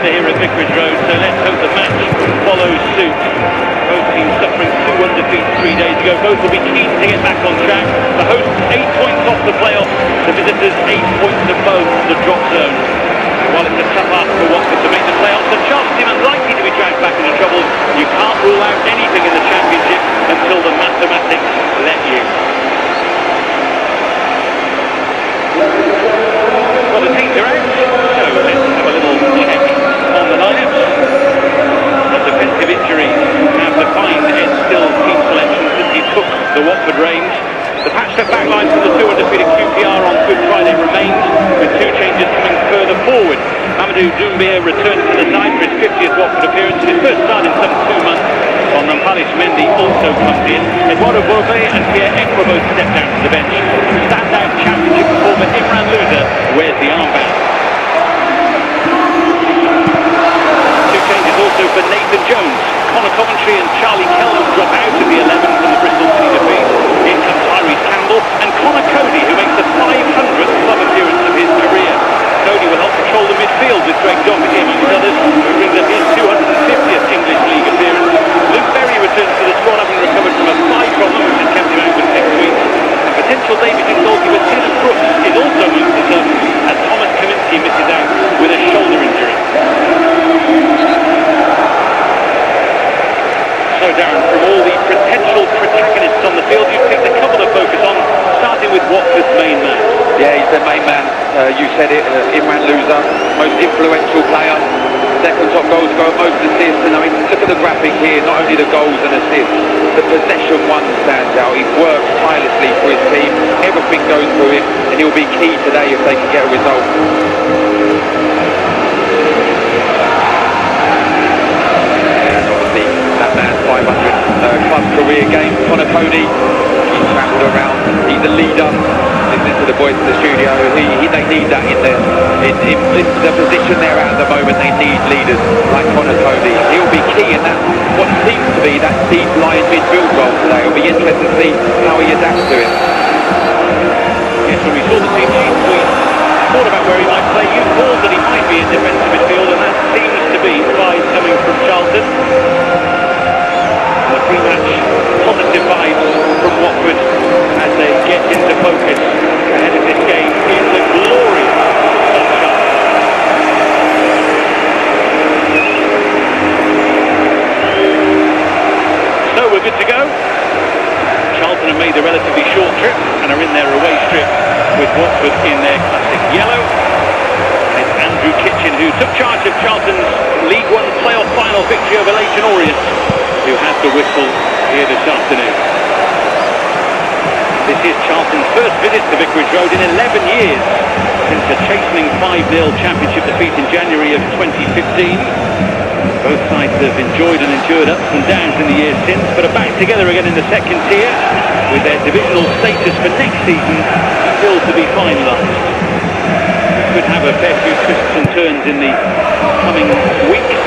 together here at Vicarage Road, so let's hope the match follows suit. Both teams suffering 2 undefeats 3 days ago. Both will be keen to get back on track. The hosts 8 points off the playoffs, the visitors 8 points above the drop zone. While it's a tough ask for Watford to make the playoffs, and Charlton seem unlikely to be dragged back into trouble, you can't rule out anything in the Championship until the mathematics let you. Well, the teams are out, so let's have a little check on the lineups. Some defensive injuries have defined Ed's Still's team selection since he took the Watford reins. The patched-up backline from the 2 undefeated QPR on Good Friday remains, with 2 changes coming further forward. Mamadou Doumbia returns to the side for his 50th Watford appearance, his first start in some 2 months, while Nampalish Mendy also comes in. Eduardo Bove and Pierre Ekra both step down to the bench. Standout Championship performer Imran Louza wears the armband. 2 changes also for Nathan Jones. Connor Coventry and Charlie Kelman drop out of the 11 from the Bristol City defeat. In comes Tyrese Campbell and Connor Cody, who makes the 500th club appearance of his career. Cody will help control the midfield with Greg Doherty amongst others, who brings up his 250th English League appearance. Luke Berry returns to the squad, having recovered from a thigh problem which has kept him out for 6 weeks. And potential debuting goalkeeper Dylan Brooks is also amongst the subs, as Thomas Kaminski misses out with a shoulder injury. So Darren, from all the potential protagonists on the field, you've picked a couple to focus on, starting with Watford's main man. Yeah, he's the main man. You said it, Imran Louza, most influential player, second top goal scorer, most assists. And I mean, look at the graphic here, not only the goals and assists, the possession one stands out. He works tirelessly for his team, everything goes through him, and he'll be key today if they can get a result. And obviously, that man's 500 club career game, Connor Cody, he's travelled around, he's a leader. Listening to the boys in the studio, they need that in the position they're at the moment. They need leaders like Connor Cody. He'll be key in that, what seems to be that deep line midfield role today. It'll be interesting to see how he adapts to it. Yes, when we saw the team sheet, we thought about where he might play. You thought that he might be in defensive midfield, and that seems to be Clyde coming from Charlton. The pre-match positive vibes from Watford as they get into focus ahead of this game in the glorious sunshine. So we're good to go. Charlton have made the relatively short trip and are in their away strip with Watford in their classic yellow. And it's Andrew Kitchen who took charge of Charlton's League One playoff final victory over Leyton Orient, who had the whistle here this afternoon. This is Charlton's first visit to Vicarage Road in 11 years, since a chastening 5-0 championship defeat in January of 2015. Both sides have enjoyed and endured ups and downs in the years since, but are back together again in the second tier, with their divisional status for next season still to be finalised. We could have a fair few twists and turns in the coming weeks,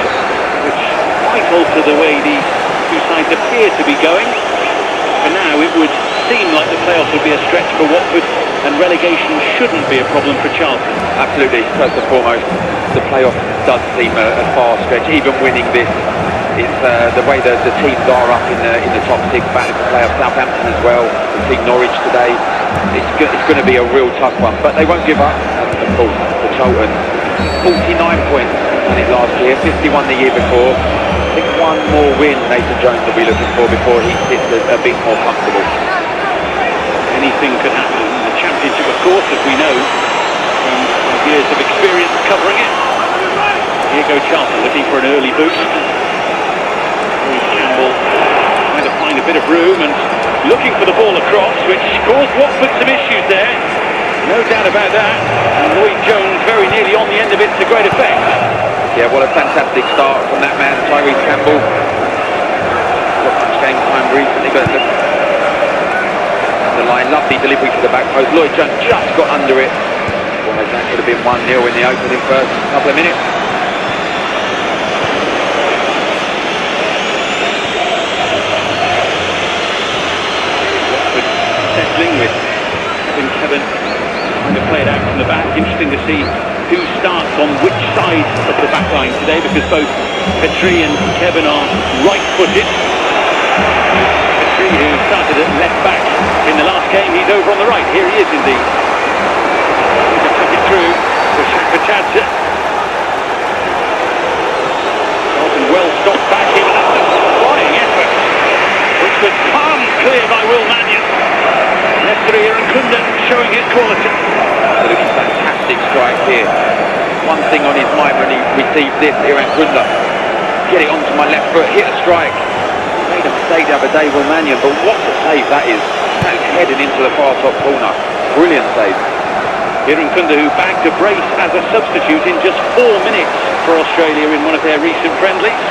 which might alter the way these two sides appear to be going. For now, it would seem like the playoffs would be a stretch for Watford, and relegation shouldn't be a problem for Charlton. Absolutely. First and foremost, the playoff does seem a far stretch. Even winning this, it's the way that the teams are up in the top 6, battling for playoff. Southampton as well. We've seen Norwich today. It's going to be a real tough one, but they won't give up. And of course, for Charlton, 49 points on it last year, 51 the year before. I think one more win Nathan Jones will be looking for before he sits a bit more comfortable. Anything could happen in the Championship, of course, as we know from years of experience covering it. Here goes Charlton looking for an early boost. Campbell trying to find a bit of room and looking for the ball across, which caused Watford some issues there. No doubt about that. And Lloyd Jones very nearly on the end of it to great effect. Yeah, what a fantastic start from that man, Tyrese Campbell. Got much game time recently, but the line, lovely delivery to the back post. Lloyd Jones just got under it. Well, that could have been 1-0 in the opening first couple of minutes. Watford settling with Kevin trying to play it out from the back. Interesting to see who starts on which side of the back line today, because both Petrie and Kevin are right-footed. Petrie, who started at left back in the last game, he's over on the right. Here he is indeed. He took it through for Shakpachatsa. Charlton well stopped back in, and that's a flying effort, which was palmed clear by Will Mannion. Leicester and Kunda showing his quality. Absolutely fantastic strike here. One thing on his mind when he received this, Iran Kunda. Get it onto my left foot, hit a strike. Made a mistake the other day, Will Mannion, but what a save that is. That is heading into the far top corner. Brilliant save. Iran Kunda, who bagged a brace as a substitute in just 4 minutes for Australia in one of their recent friendlies.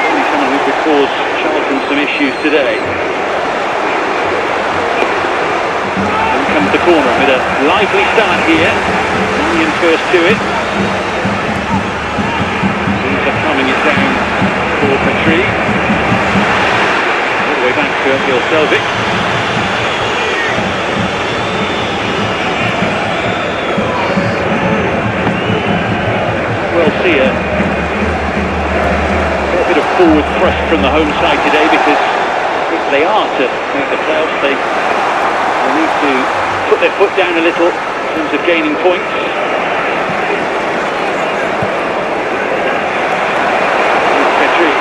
Only someone who could cause Charlton some issues today. Comes the corner with a lively start here. Mannion first to it. Things are calming it down for Petrie. All the way back to Emil Selvik. We'll see a bit of forward thrust from the home side today, because if they are to make the playoffs, they will need to put their foot down a little in terms of gaining points. Petrie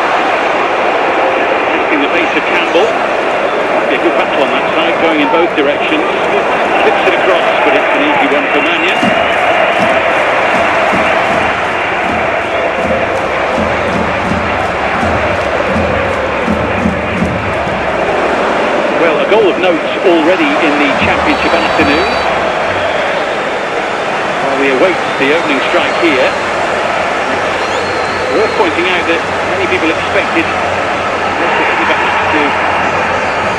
testing the pace of Campbell. Might be a good battle on that side, going in both directions. Flips it across, but it's an easy one for Mannion. Well, a goal of note already in the Championship afternoon. While we await the opening strike here, it's worth pointing out that many people expected Leicester City perhaps to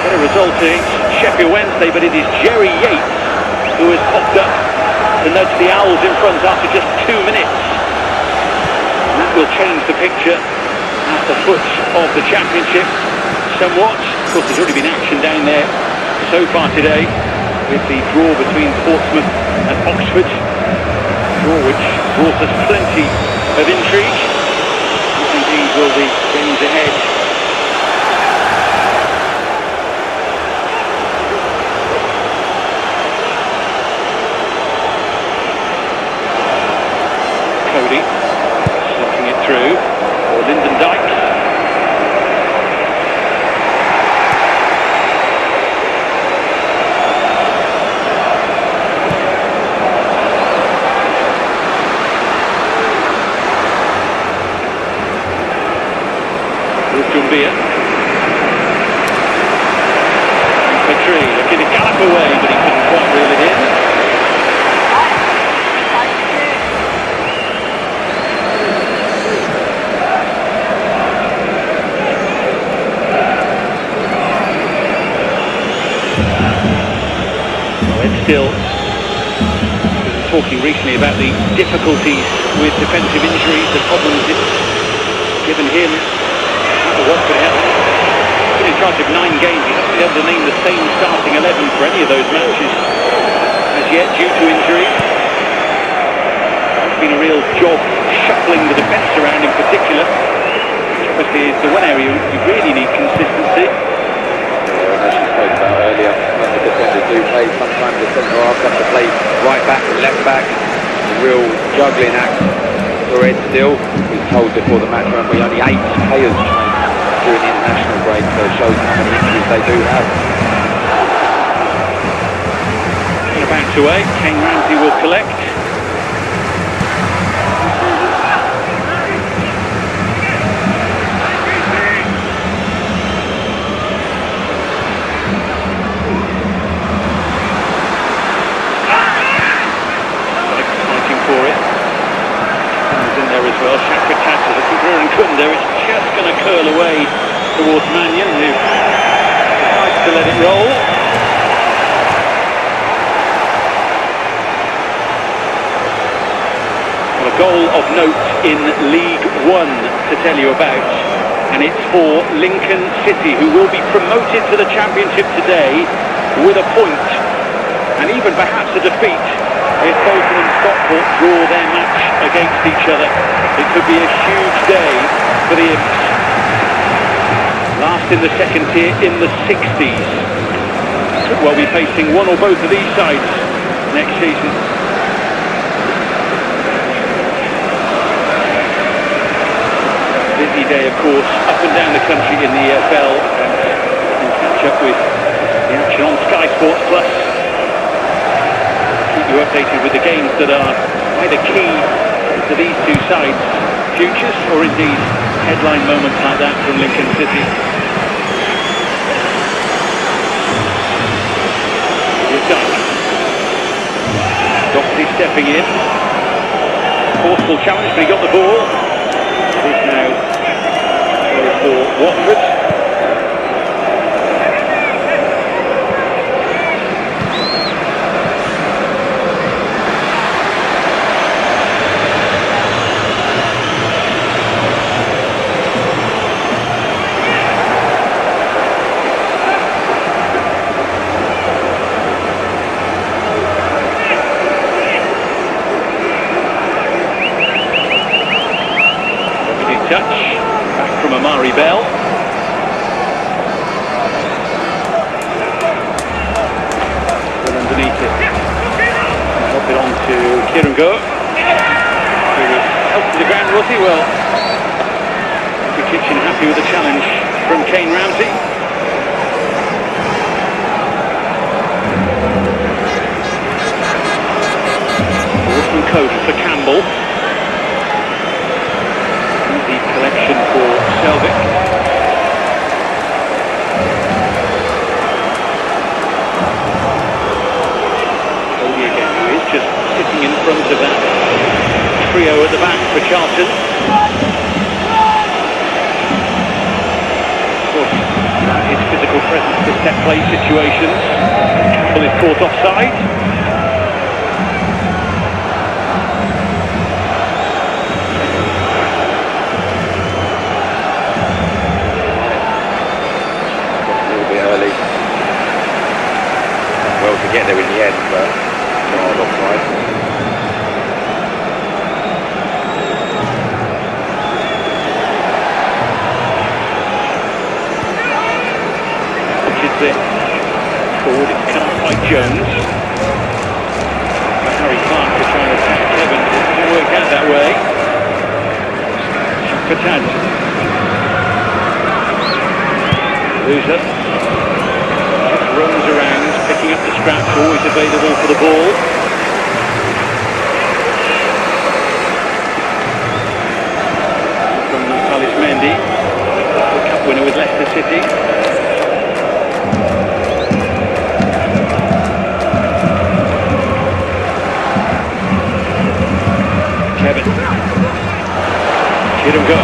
get a result against Sheffield Wednesday, but it is Jerry Yates who has popped up to nudge the Owls in front after just 2 minutes. And that will change the picture at the foot of the Championship somewhat. Of course, there's already been action down there so far today with the draw between Portsmouth and Oxford. Draw which brought us plenty of intrigue. As indeed will the games ahead. Cody slotting it through for Lyndon Dykes. Petrie looking to gallop away, but he couldn't quite reel it in. Well, it's still talking recently about the difficulties with defensive injuries, the problems it's given him. Watford has been in charge of 9 games. He hasn't been able to name the same starting 11 for any of those matches as yet, due to injury. It's been a real job shuffling the defence around in particular, which obviously is the one area you really need consistency. As you spoke about earlier, when the defenders do play, sometimes the centre half have to play right back and left back. A real juggling act for Ed Still. He was told before the match there will be only 8 players during the international break, so it shows how many injuries they do have. Back away, Kane Ramsey will collect. Fighting for it. He's in there as well. Shakpachatsa, the keeper, and Kunda. It's just going to curl away towards Mannion, who decides to let it roll. Well, a goal of note in League One to tell you about, and it's for Lincoln City, who will be promoted to the Championship today with a point, and even perhaps a defeat If Bolton and Stockport draw their match against each other, it could be a huge day for the Imps. Last in the second tier in the 60s. Could well be facing one or both of these sides next season. Busy day, of course, up and down the country in the EFL, and catch up with the action on Sky Sports Plus. Keep you updated with the games that are either key to these two sides' futures, or indeed headline moments like that from Lincoln City. Here's Dyke. Doherty stepping in. Forceful challenge, but he got the ball. It is now for Watford. Touch, back from Amari Bell. Well underneath it. Pop it on to Kirango. He was helped to the ground, was he? Well, the Kitchen happy with the challenge from Kane Ramsey. Ball from Cody for Campbell. Collection for Selvig. Cody again, who is just sitting in front of that trio at the back for Charlton. Of course, that is physical presence to set play situations. Campbell is caught offside. Well, to get there in the end, but hard offside. Which is it? Forward, it's cut off by Jones. Harry Clark is trying to attack Kevin. It didn't work out that way. Fatad. Loser. Runs around, picking up the scraps, always available for the ball. From Alice Mendy, the cup winner with Leicester City. Kevin. Kirango.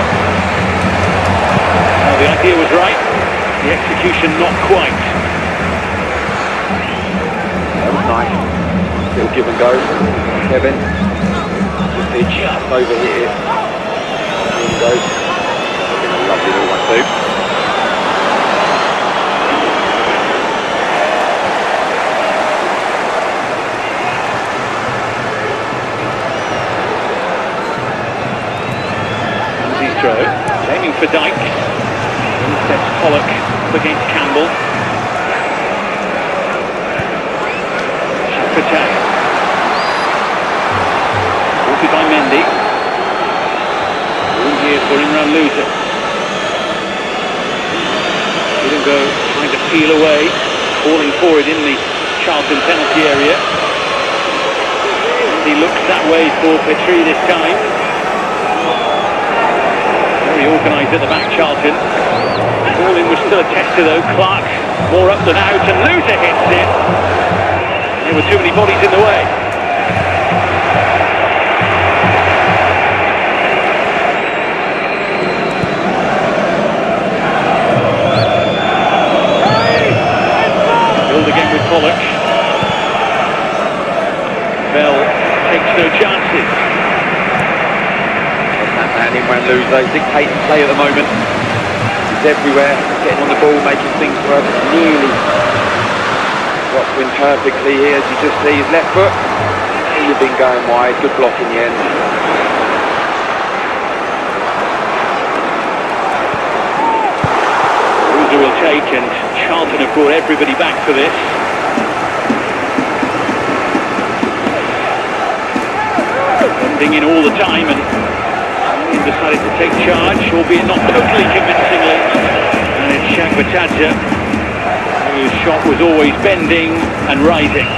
Well, the idea was right, the execution not quite. Nice little give and go. Kevin just over here. Here he goes. A lovely little one too. Ramsey's throw, aiming for Dyke. Steps Pollock up against Campbell. Fatad. Walked by Mendy. Room here for Imran Loser. Didn't go, trying to peel away, falling forward in the Charlton penalty area. He looks that way for Petrie this time. Very organised at the back, Charlton. Ball in was still a tester though. Clark more up than out, and Loser hits it. There were too many bodies in the way. Build again with Pollock. Bell takes no chances. That man in Wanluzo dictating play at the moment. He's everywhere, getting on the ball, making things work. Nearly Watford perfectly here, as you just see his left foot. Shouldn't have been going wide. Good block in the end. Rules will take, and Charlton have brought everybody back for this. Bending in all the time, and decided to take charge, albeit not totally convincingly. And it's Shakbatadze, whose shot was always bending and rising.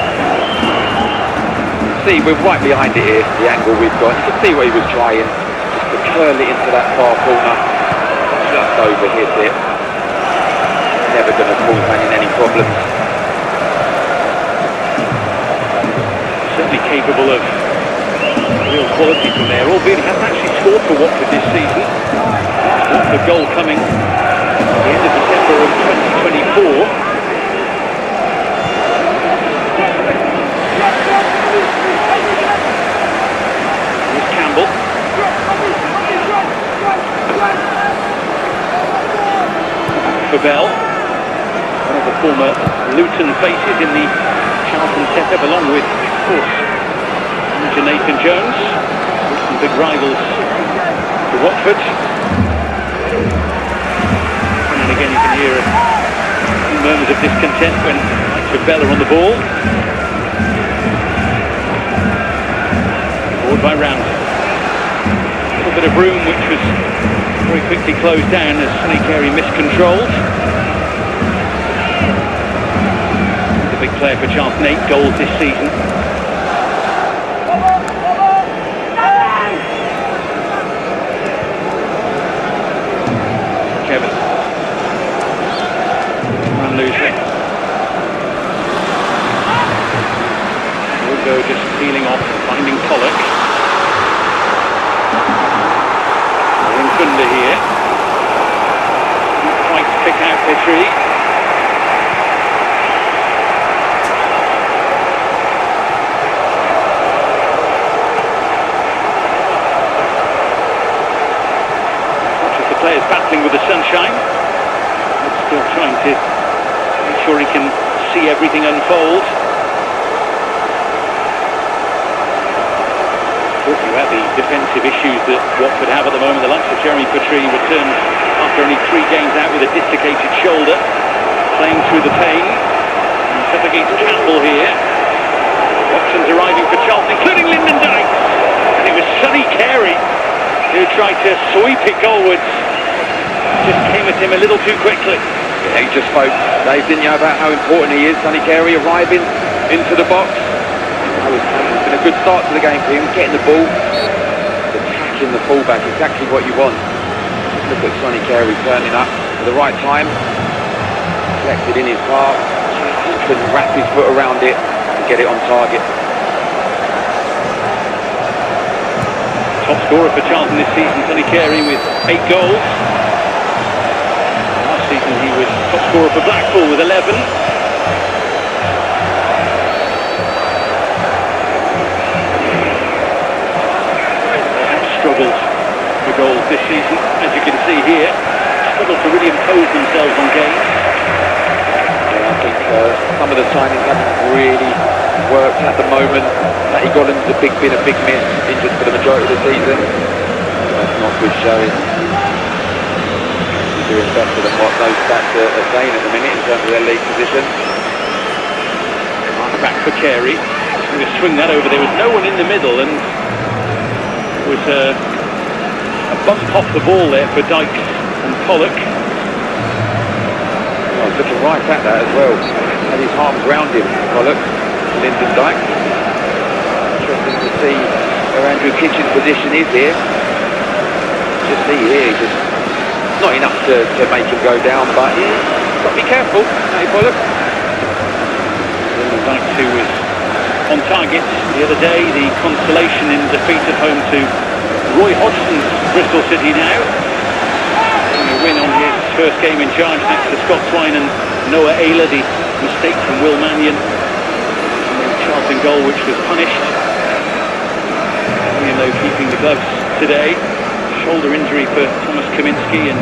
See, we're right behind it here, the angle we've got. You can see what he was trying, just to curl it into that far corner. Just overhit it. Never going to cause Man any problems. Certainly capable of real quality from there, albeit he hasn't actually scored for Watford this season. Watford goal coming at the end of December of 2024. Here's Campbell. For Bell, one of the former Luton faces in the Charlton setup, along with, of course, Nathan Jones, some big rivals for Watford. And again you can hear a few murmurs of discontent when Bell are on the ball. Forward by Ramsey. A little bit of room which was very quickly closed down as Sonny Carey miscontrolled. The big player for Charlton, 8 goals this season. Losing. Woodgo just peeling off, finding Pollock. Thunder here. Not quite to pick out Petrie. Much as the players battling with the sunshine, it's still trying to make sure he can see everything unfold. Talking about the defensive issues that Watford have at the moment, the likes of Jeremy Petrie returns after only 3 games out with a dislocated shoulder, playing through the pain. It's up against Campbell here. Options arriving for Charlton, including Lyndon Dykes. And it was Sonny Carey who tried to sweep it goalwards. Just came at him a little too quickly. Yeah, he just spoke, Dave, didn't you, about how important he is, Sonny Carey arriving into the box. It's been a good start to the game for him, getting the ball, attacking the fullback, exactly what you want. Look at Sonny Carey turning up at the right time, collected in his path, can wrap his foot around it and get it on target. Top scorer for Charlton this season, Sonny Carey, with 8 goals. Season he was top scorer for Blackpool with 11. They have struggled for goals this season, as you can see here. Struggled to really impose themselves on games. Yeah, I think some of the signings haven't really worked at the moment. Matty Gollan's a big miss, injured for the majority of the season. That's not good showing. Doing better than what those stats are saying at the minute in terms of their league position. Back for Carey. He's going to swing that over. There was no one in the middle, and it was a bump off the ball there for Dykes and Pollock. I was looking right at that as well. Had his arms round him, Pollock, Lyndon Dykes. Interesting to see where Andrew Kitchen's position is here. Just see here, just not enough to make him go down, but got to be careful, Matty Pollock. Lyndon Dykes, who was on target the other day, the consolation in defeat at home to Roy Hodgson's Bristol City now. A win on his first game in charge next to Scott Twine and Noah Ayler, the mistake from Will Mannion. And the Charlton goal which was punished. Even though keeping the gloves today. Shoulder injury for Thomas Kaminski, and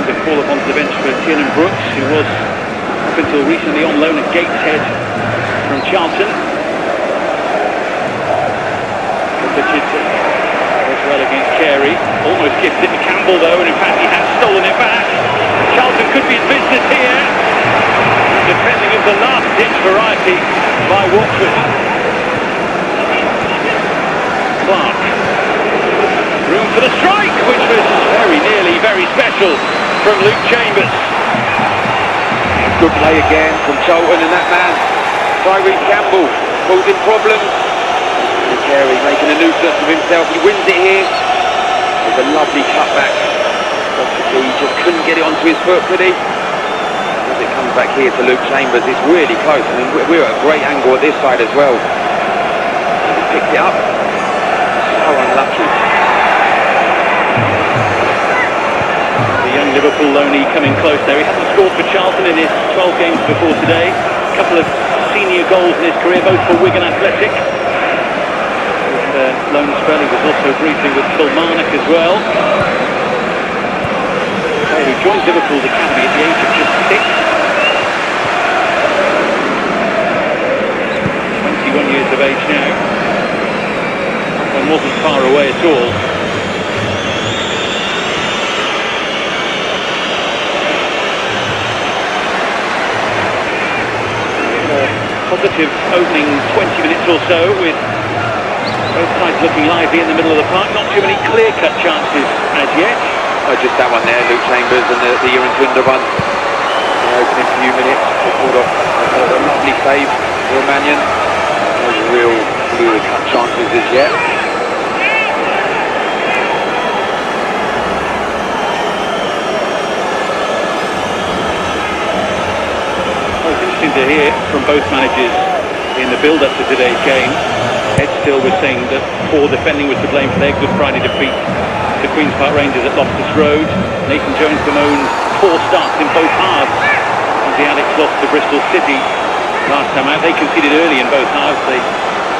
to fall up onto the bench for Tiernan Brooks, who was up until recently on loan at Gateshead from Charlton. Richardson as well against Carey. Almost gives it to Campbell though, and in fact he has stolen it back. Charlton could be in business here. Defending of the last ditch variety by Watford. Clark. Room for the strike, which was very nearly very special from Luke Chambers. Good play again from Charlton, and that man, Tyrese Campbell, causing problems. And Carey making a nuisance of himself. He wins it here. There's a lovely cutback. He just couldn't get it onto his foot, could he? As it comes back here to Luke Chambers, it's really close. I mean, we're at a great angle at this side as well. He picked it up. So unlucky. The young Liverpool loanee coming close there. He hasn't scored for Charlton in his 12 games before today. A couple of senior goals in his career, both for Wigan Athletic. His loan spell, he was also briefly with Kilmarnock as well. Who joined Liverpool's academy at the age of just 6. 21 years of age now. And wasn't far away at all. Positive opening 20 minutes or so, with both sides looking lively in the middle of the park. Not too many clear-cut chances as yet. Oh, just that one there, Luke Chambers, and the Irankunda one. The opening few minutes, they pulled off a lovely save for Mannion. No real clear-cut chances as yet. Well, it's interesting to hear from both managers in the build-up to today's game. Ed Still was saying that poor defending was to blame for their Good Friday defeat to Queen's Park Rangers at Loftus Road. Nathan Jones bemoans poor starts in both halves as the Addicks lost to Bristol City last time out. They conceded early in both halves. They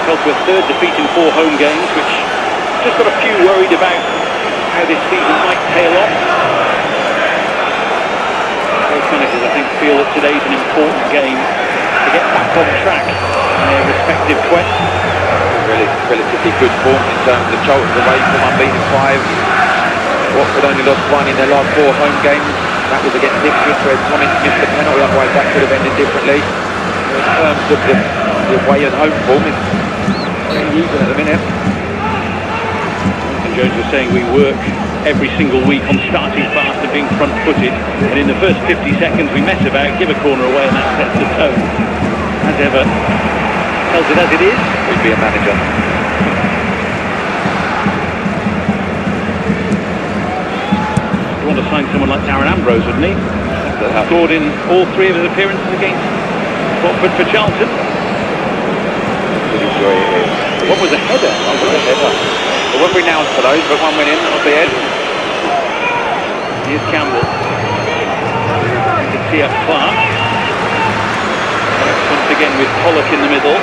fell to a third defeat in 4 home games, which just got a few worried about how this season might tail off. Both managers, I think, feel that today's an important game to get back on track in their respective quests. Relatively good form in terms of Charlton's away from unbeaten 5. Watford only lost 1 in their last 4 home games. That was against Ipswich, where Thomas missed the penalty, otherwise that could have ended differently. In terms of the away and home form, it's very even at the minute. And Jones was saying we work every single week on starting fast and being front-footed, and in the first 50 seconds we mess about, give a corner away, and that sets the tone. As ever, tells it as it is. He'd be a manager. He'd want to sign someone like Darren Ambrose, wouldn't he? Scored in all 3 of his appearances against Watford for Charlton. Would enjoy it here. What was a header? What was a header? There weren't renowned for those, but one went in off the head. Here's Campbell. You can see up Clark. Once again with Pollock in the middle.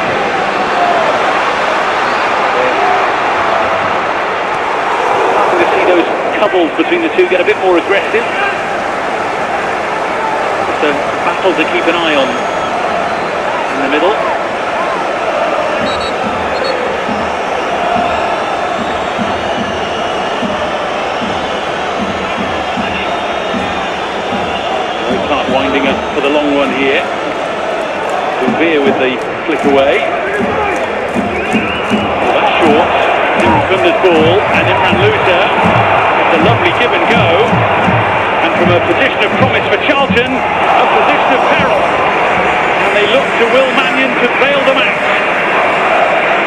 Starting to see those couples between the two get a bit more aggressive. It's a battle to keep an eye on in the middle. Clark winding up for the long one here. Veer with the flick away. Well, that's short. Irakunda's ball, and it ran looser. It's a lovely give and go. And from a position of promise for Charlton, a position of peril. And they look to Will Mannion to bail them out.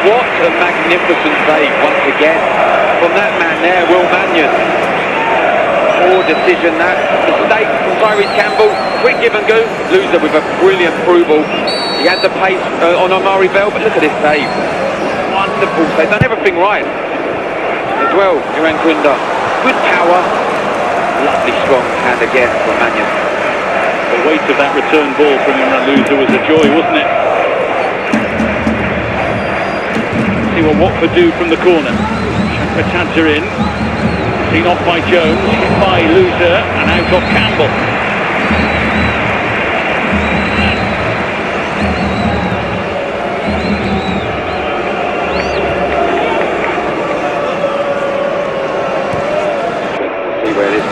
What a magnificent save once again from that man there, Will Mannion. Poor decision, that mistake from Tyrese Campbell. Quick give and go. Loser with a brilliant through ball. He had the pace on Omari Bell, but look at this save. Wonderful save. Done everything right as well. Irankunda. Good power. Lovely strong hand again from Mannion. The weight of that return ball from Imran Loser was a joy, wasn't it? See what Watford do from the corner. Shankar in. Seen off by Jones, hit by Loser, and out of Campbell.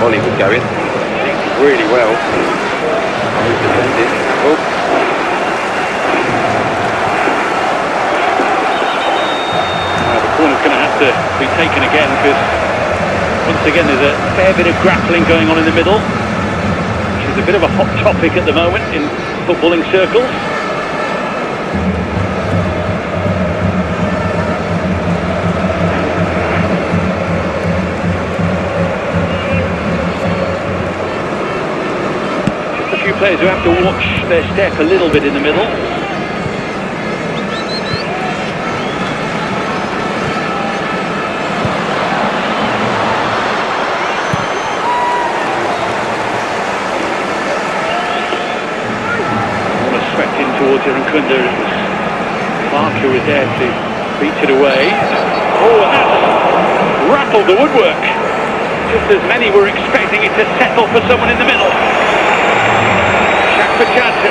volley was going. Really well. Who's defending? Oh. The corner's going to have to be taken again, because once again there's a fair bit of grappling going on in the middle, which is a bit of a hot topic at the moment in footballing circles. Just a few players who have to watch their step a little bit in the middle. Towards Kunda, it was Clark who was there to beat it away. Oh, and that's rattled the woodwork, just as many were expecting it to settle for someone in the middle. Shakpachadze.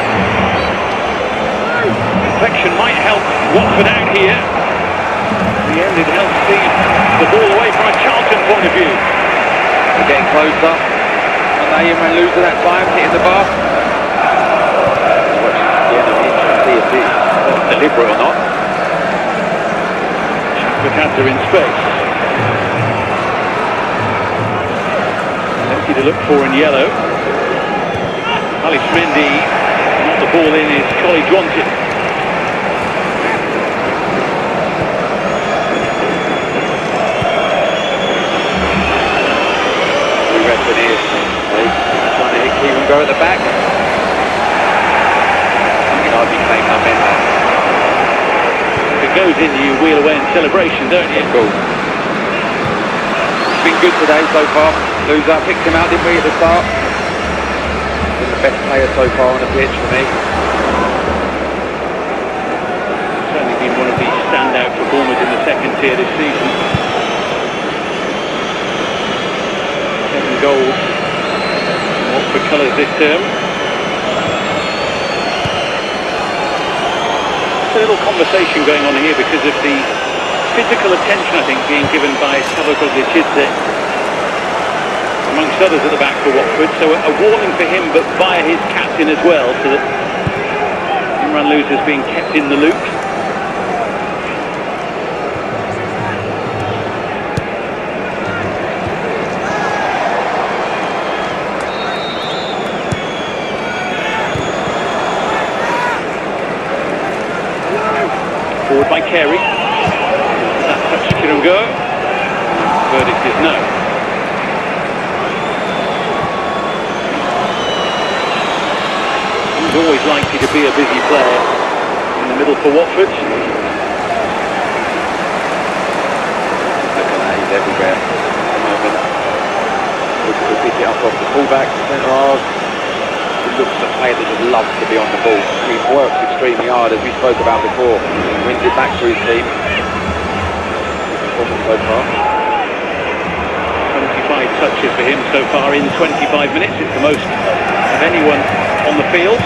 Deflection might help Watford out here. In the end, it helps the ball away from a Charlton point of view. They're getting closer, and they even lose at that time, hitting the bar. See if it's deliberate or not. Shakpachadze in space. Empty to look for in yellow. Alice Mendy, not the ball in his college wanted. We reckon here, trying to keep him go at the back. I'd be playing my men now. If it goes in, you wheel away in celebration, don't you? Cool. It's been good today so far. Loser picked him out, didn't we, at the start? Been the best player so far on the pitch for me. Certainly been one of the standout performers in the second tier this season. 7 goals. Watford colours this term. A little conversation going on here because of the physical attention, I think, being given by Charltonathletic, amongst others at the back for Watford. So a warning for him, but via his captain as well, so that Imran Luzer's being kept in the loop. Forward by Carey. That touch Kirungo. Verdict is no. He's always likely to be a busy player in the middle for Watford. Look at that, he's everywhere at the moment. Looks to pick it up off the fullback, centre half. He looks at a player that just loves to be on the ball. He works extremely hard, as we spoke about before. Wins it back to his team. Performance so far. 25 touches for him so far in 25 minutes. It's the most of anyone on the field.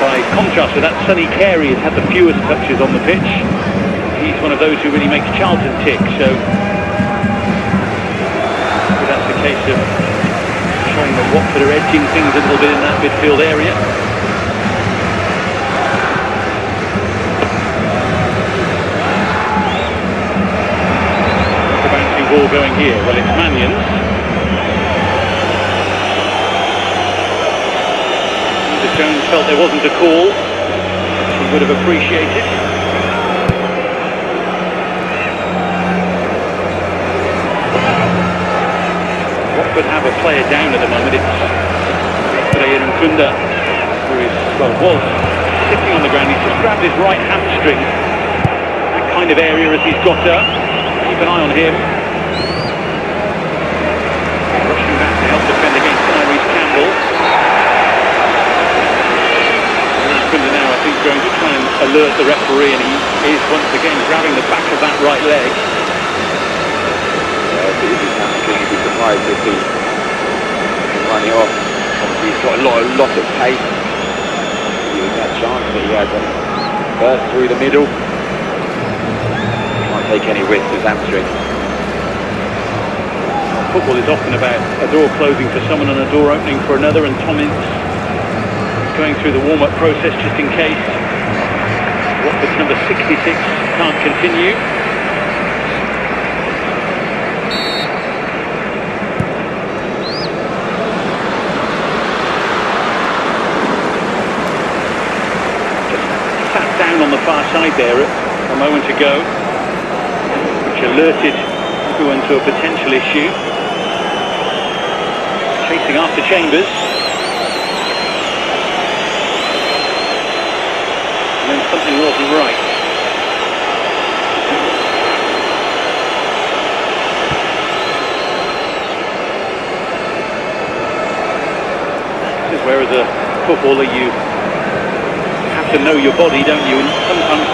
By contrast with that, Sonny Carey has had the fewest touches on the pitch. He's one of those who really makes Charlton tick, so that's the case of showing that Watford are edging things a little bit in that midfield area. What's the bouncing ball going here? Well, it's Mannion's. Mr. Jones felt there wasn't a call, which he would have appreciated. Watford have a player down at the moment. It's Kunda, who is, well, was sitting on the ground. He's just grabbed his right hamstring. That kind of area as he's got up. Keep an eye on him. Rushing back to help defend against Tyrese Campbell. Kunda now, I think, going to try and alert the referee, and he is once again grabbing the back of that right leg. If it is his hamstring, he'd be surprised if he can run it off. Obviously he's got a lot of pace. Use that chance that he had to burst through the middle. Can't take any risks with hamstring. football is often about a door closing for someone and a door opening for another, and Tom is going through the warm-up process just in case Watford's number 66 can't continue. Just sat down on the far side there a moment ago, which alerted everyone to a potential issue. Chasing after Chambers. And then something wasn't right. This is where, as a footballer, you have to know your body, don't you? And sometimes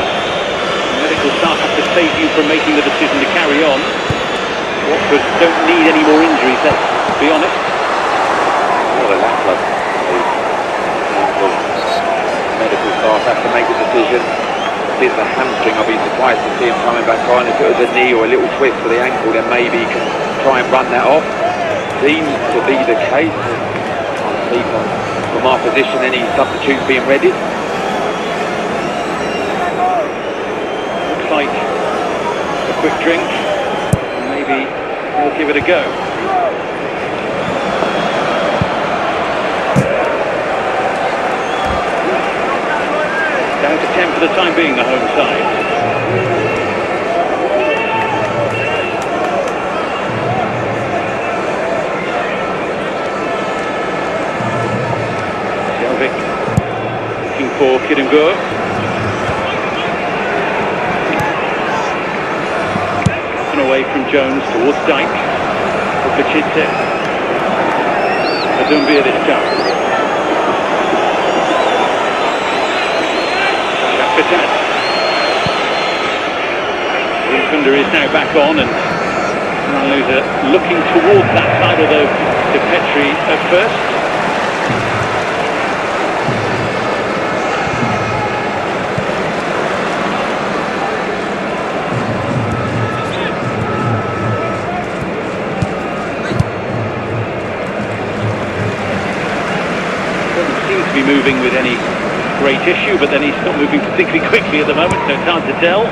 medical staff have to save you from making the decision to carry on. Watford don't need any more injuries, let's be honest. Well, the medical staff have to make the decision. If it's a hamstring, I'll be surprised to see him coming back on. If it was a knee or a little twist for the ankle, then maybe he can try and run that off. Seems to be the case. Can't see from our position any substitutes being ready. Looks like a quick drink. Maybe we'll give it a go. Down to 10 for the time being, the home side. Selvik looking for Kidungo. Away from Jones towards Dyke. Opachidze. Adumbia this time. Shafkatat. Kunda is now back on, and Maluza looking towards that side, although to Petri at first. Be moving with any great issue, but then he's not moving particularly quickly at the moment, so it's hard to tell.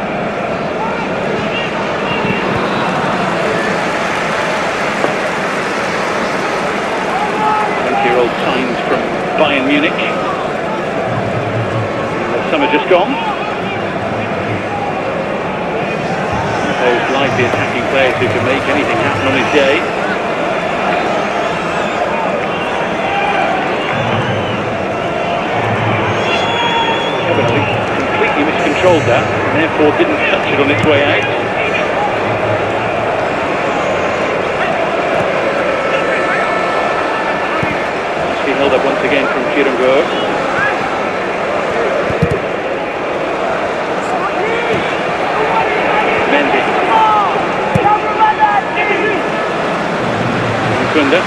20-year-old signed from Bayern Munich. The summer just gone. Those lively attacking players who can make anything happen on his day. Completely miscontrolled that, and therefore didn't touch it on its way out. Must be held up once again from Kidungo. Mendy. Kunda.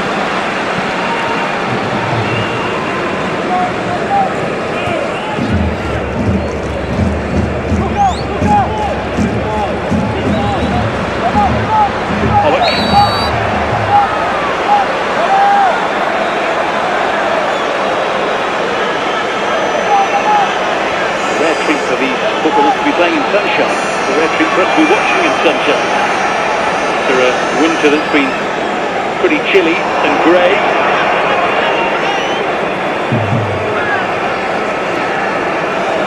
Playing in sunshine. It's a rare treat for us to be watching in sunshine. After a winter that's been pretty chilly and grey.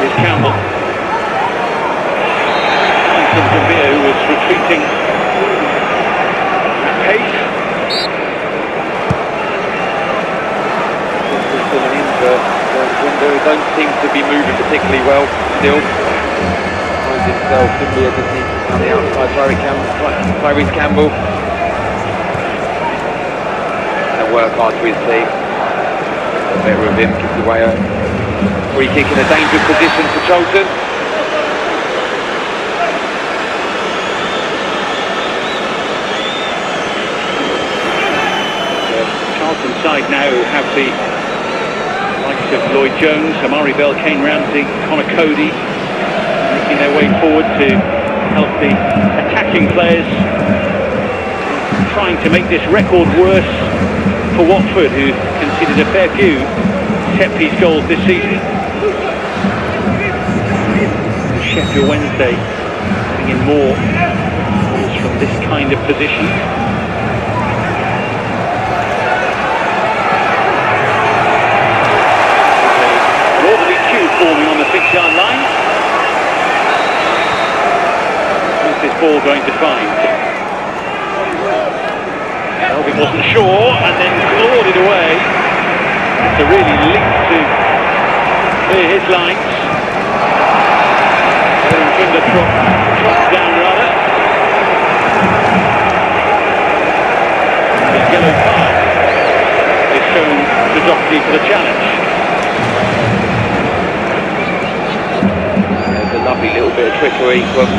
Here's Campbell. Hanson Gambia, who was retreating at pace. Filling in for Window. Don't seem to be moving particularly well still. Himself, Gambia just needs to on the outside. Tyrese Campbell. And work hard to his team. Better of him, gives away a free kick in a dangerous position for Charlton. The Charlton side now have the likes of Lloyd Jones, Amari Bell, Kane Ramsey, Connor Cody, making their way forward to help the attacking players trying to make this record worse for Watford, who conceded a fair few set-piece goals this season. Sheffield Wednesday putting in more goals from this kind of position. An orderly queue forming on the 6-yard line. Who's this ball going to find? Melvin wasn't sure and then clawed it away. It's a really leap to clear his lines. Dropped down rather. The yellow card is shown to Doherty for the challenge. There's a lovely little bit of trickery from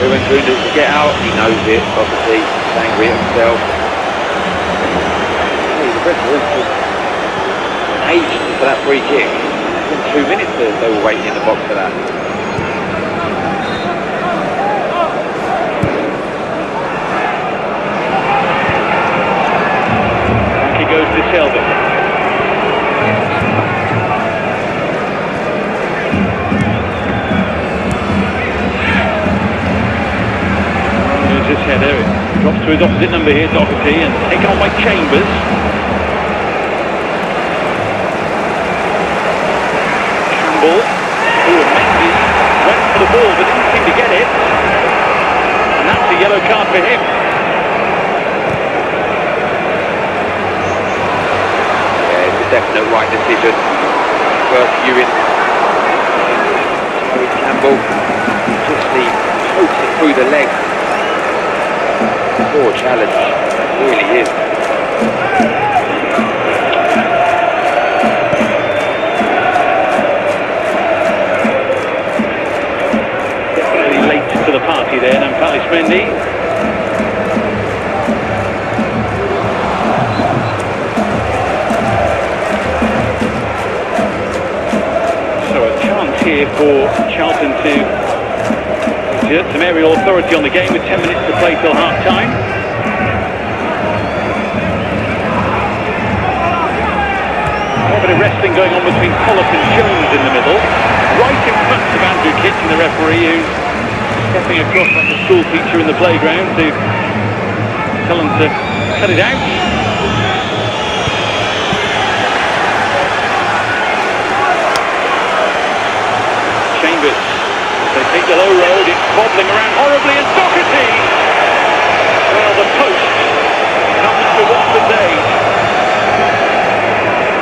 Kunduz to get out. He knows it, obviously. He's angry at himself. Hey, the referee took ages for that free kick. It's been 2 minutes they were waiting in the box for that. Goes to Selby. Moves his header, it drops to his opposite number here, Doherty, and taken on by Chambers. Campbell, who Mendy went for the ball but didn't seem to get it, and that's a yellow card for him. Definite right decision. First Ewan, Campbell, just pokes it through the leg. Poor challenge, it really is. Definitely late to the party there, Nampalys Mendy. Here for Charlton to exert some aerial authority on the game with 10 minutes to play till half-time. A bit of wrestling going on between Pollock and Jones in the middle, right in front of Andrew Kitchen, the referee, who's stepping across like a school teacher in the playground to tell them to cut it out. They take the low road, it's bobbling around horribly, and Doherty! Well, the post comes to Watford's aid.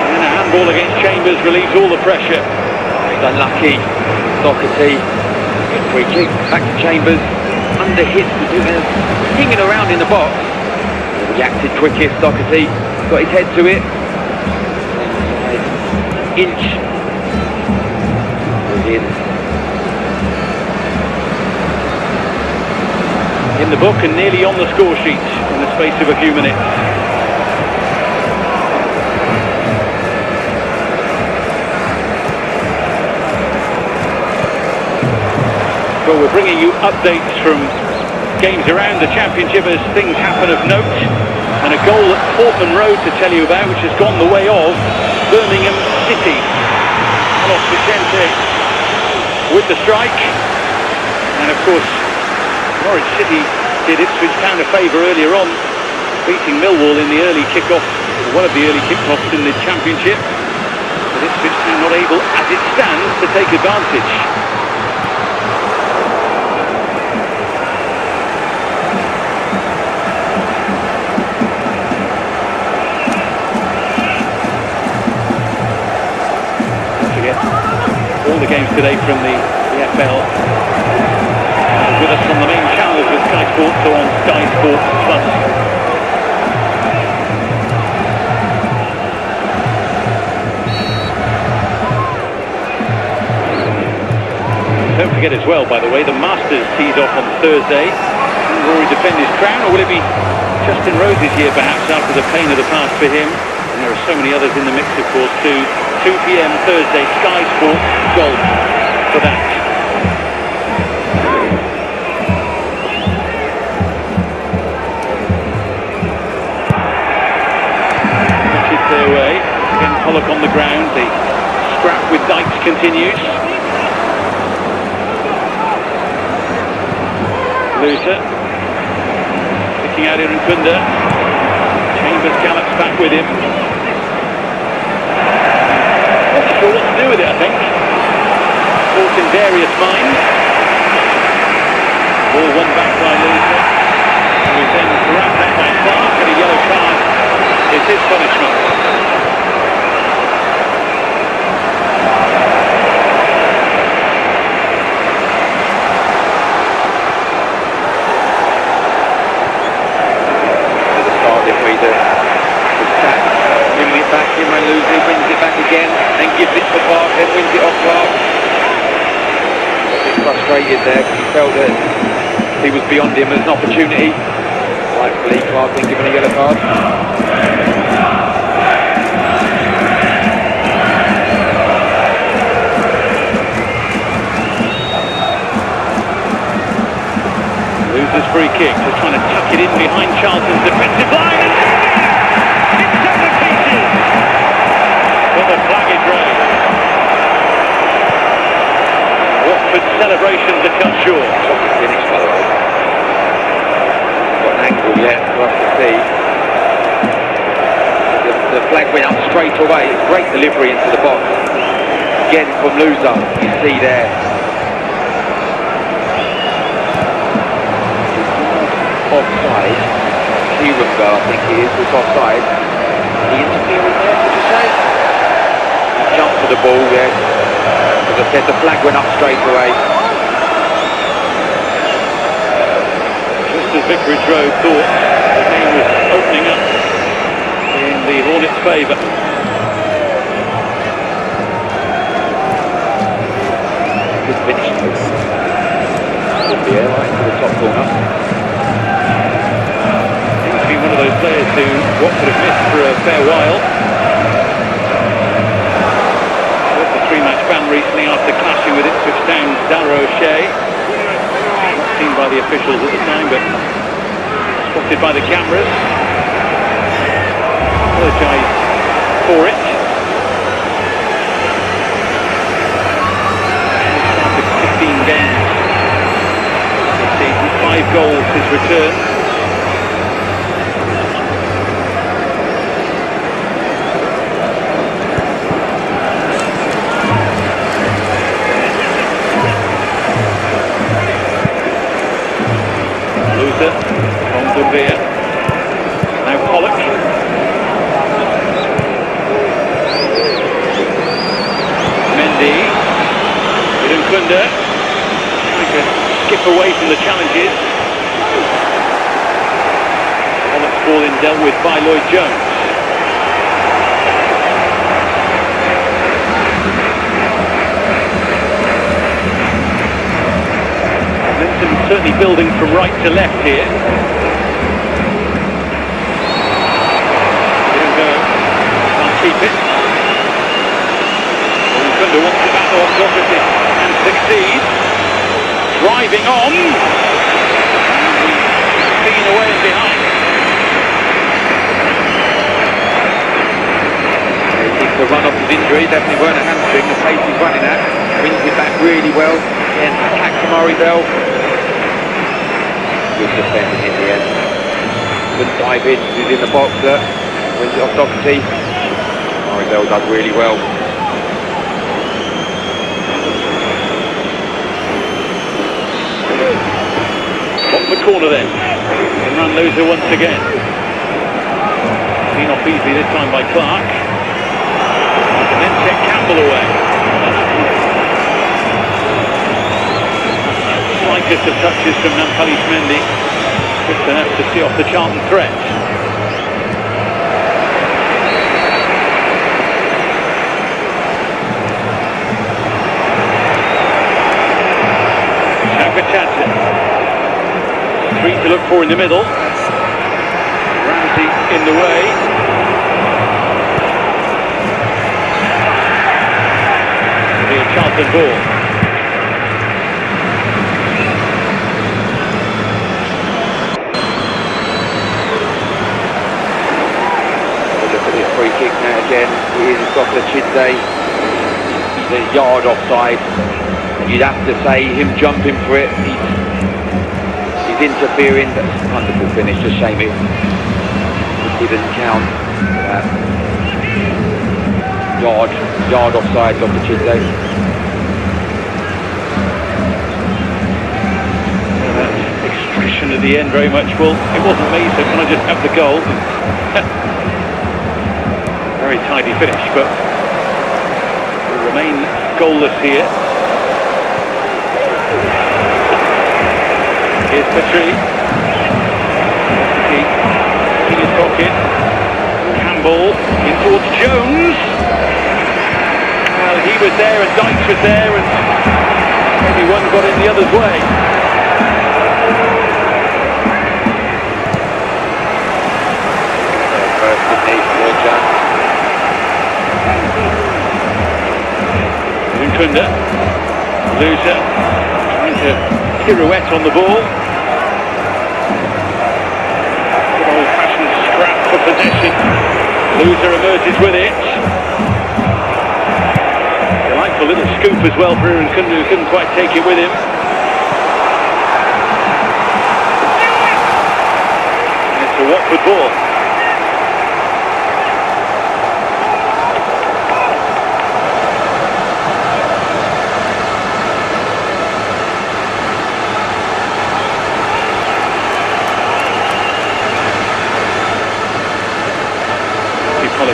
And then a handball against Chambers relieves all the pressure. He's unlucky. Doherty, free kick, back to Chambers, under hit, hanging around in the box. Reacted quickest, Doherty, got his head to it. Inch. In the book and nearly on the score sheet in the space of a few minutes. Well, we're bringing you updates from games around the Championship as things happen of note, and a goal at Portman Road to tell you about, which has gone the way of Birmingham City. Carlos Vicente with the strike, and of course Norwich City did Ipswich Town a favour earlier on, beating Millwall in the early kick-off, one of the early kick-offs in the Championship, but Ipswich Town not able, as it stands, to take advantage. Don't forget, all the games today from the EFL with us on the main channels with Sky Sports, so on Sky Sports Plus. Don't forget as well, by the way, the Masters tees off on Thursday. Will Rory defend his crown, or will it be Justin Rose's year perhaps after the pain of the past for him? And there are so many others in the mix, of course, too. 2 p.m. Thursday, Sky Sports Golf for that. Pollock on the ground. The scrap with Dykes continues. Loser. Picking out Aaron Kunda. Chambers gallops back with him. Not sure what to do with it, I think. Caught in various minds. Ball won back by Loser. Who is then grabbed out by Clark, and a yellow card is his punishment. Loses, wins it back again, then gives it to Clark, then wins it off Clark. A bit frustrated there because he felt that he was beyond him as an opportunity. Rightfully, Clark being given a yellow card. Loses free kick, just trying to tuck it in behind Charlton's defensive line. The flag is raised. Watford celebrations are cut short. Finish, by the way. Got an angle yet for us to see. The flag went up straight away. Great delivery into the box. Again from Loser, you see there. Offside. Kiwunga, I think he is, was offside. The interference there, would you say? Jumped for the ball, yes. As I said, the flag went up straight away. Just as Vicarage Road thought the game was opening up in the Hornets' favour. Good finish though. Good the air right into the top corner. He's been one of those players who Watford have missed for a fair while. Three-match ban recently after clashing with Ipswich Town's Darragh O'Shea. Not seen by the officials at the time, but spotted by the cameras. Apologised for it. He started 15 games this season, 5 goals his return. From Dumbia. Now Pollock. Mendy. Aaron Kunda. Trying to skip away from the challenges. Pollock's ball in dealt with by Lloyd Jones. Certainly building from right to left here. Can't keep it. Kunda wants to battle on top of it and succeeds. Driving on. Seen away and behind. He needs to run off his injury. Definitely weren't a hamstring. The pace he's running at. Wins it back really well. Again, attack to Murray Bell. Good defending in the end. Couldn't dive in, he's in the box there. Wins it off Doherty. Murray Bell does really well. Bottom of the corner then. And run Loser once again. Seen off easily this time by Clark. And then check Campbell away. Slightest of touches from Nampalish Mendy, just enough to see off the Charlton threat. Chakachata. 3 to look for in the middle. Ramsey in the way. The Charlton ball. Free kick now again. He's off the Chidze. He's a yard offside. You'd have to say him jumping for it. He's interfering. That's a wonderful finish. A shame it didn't count. Yard offside off the Chidze. Expression at the end very much, well, it wasn't me, so can I just have the goal? Very tidy finish, but we remain goalless here. Here's Petrie. In his pocket. Campbell in towards Jones. Well, he was there and Dykes was there, and maybe one got in the other's way. Nkunda, loser, trying to pirouette on the ball. Good old-fashioned scrap for possession. Loser emerges with it. Delightful little scoop as well for Nkunda, who couldn't quite take it with him. And it's a Watford ball.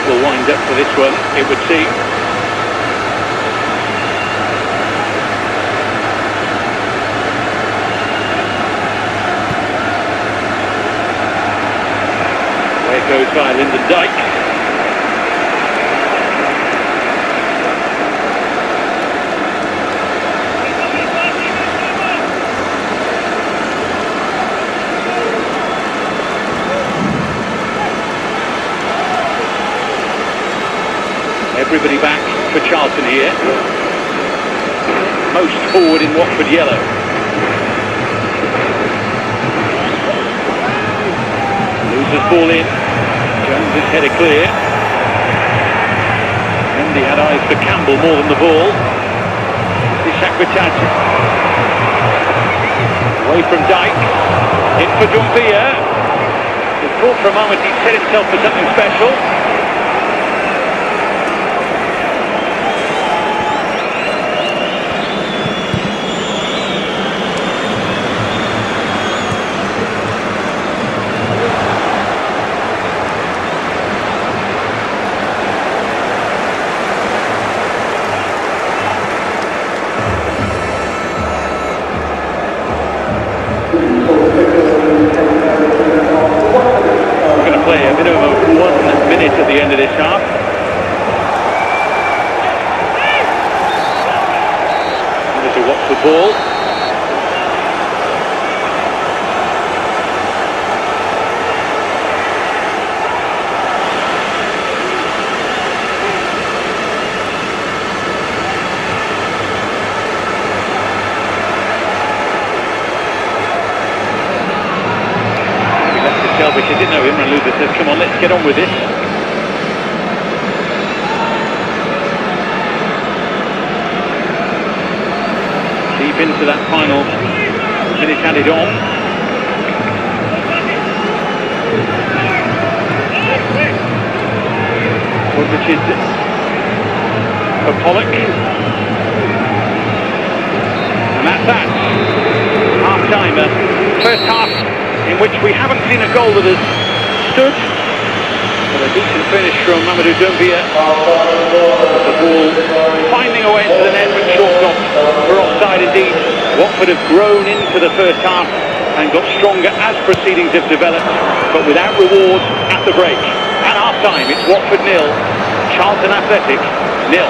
Will wind up for this one, it would seem. Away it goes by Lyndon Dykes. Everybody back for Charlton here. Most forward in Watford yellow. Loses ball in. Jones is headed clear. Mendy had eyes for Campbell more than the ball. Isakritadze. Away from Dykes. In for Dumbia. He thought for a moment he'd set himself for something special. At the end of this half. There's a Watford ball. He left it Selby. He didn't know him, and Luther says, come on, let's get on with this. Into that final minute added on. Which is for Pollock. And that's that. Half-timer. First half in which we haven't seen a goal that has stood. But a decent finish from Mamadou Dumbia. The ball finding a way into the net, but short off for offside indeed. Watford have grown into the first half and got stronger as proceedings have developed, but without reward at the break. At half-time, it's Watford 0, Charlton Athletic 0.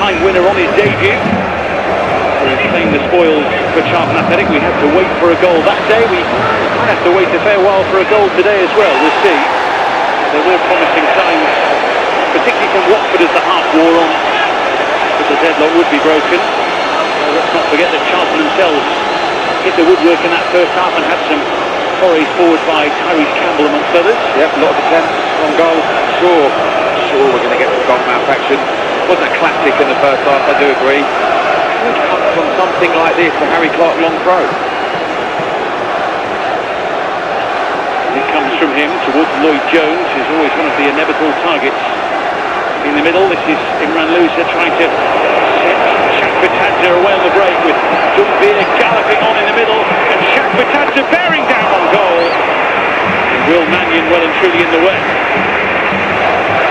first-time winner on his debut. To claim the spoils for Charlton Athletic, we had to wait for a goal that day. We might have to wait a fair while for a goal today as well. We'll see. There were promising signs, particularly from Watford as the half wore on, that the deadlock would be broken. Let's not forget that Charlton themselves hit the woodwork in that first half and had some forays forward by Tyrese Campbell amongst others. Yep, a lot of attempts on goal. Sure we're going to get some goal mouth action. Wasn't a classic in the first half, I do agree. Could come from something like this, the Harry Clark long throw. It comes from him towards Lloyd Jones, who's always one of the inevitable targets. In the middle, this is Imran Louza trying to set Shakbatadze away on the break with Dumbia galloping on in the middle, and Shakbatadze bearing down on goal. And Will Mannion well and truly in the way.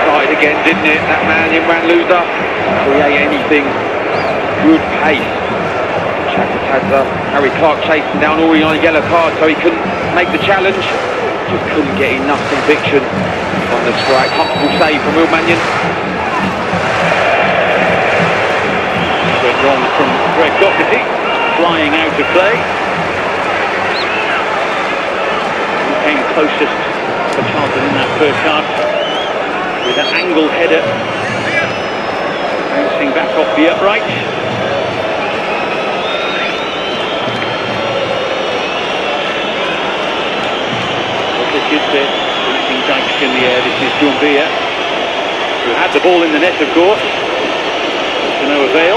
Started again, didn't it? That man, Imran Louza, create anything. Good pace. Shakbatadze, Harry Clark chasing down already on a yellow card, so he couldn't make the challenge. Just couldn't get enough conviction on the strike. Comfortable save from Will Mannion. Went wrong from Greg Doherty, flying out of play. He came closest for Charlton in that first half with an angle header bouncing back off the upright. Is there, putting Dykes in the air. This is Dumbia, who had the ball in the net, of course, to no avail.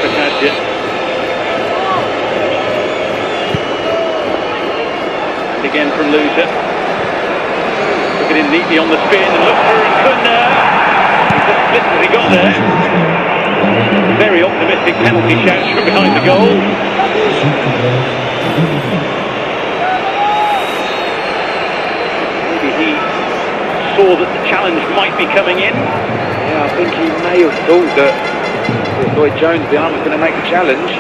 Shakbatadze. And again from Louza. Took it in neatly on the spin and looked for Nkunda. He just slipped as he got there. Very optimistic penalty shouts from behind the goal. Maybe he saw that the challenge might be coming in. Yeah, I think he may have thought that with Lloyd Jones behind was going to make the challenge.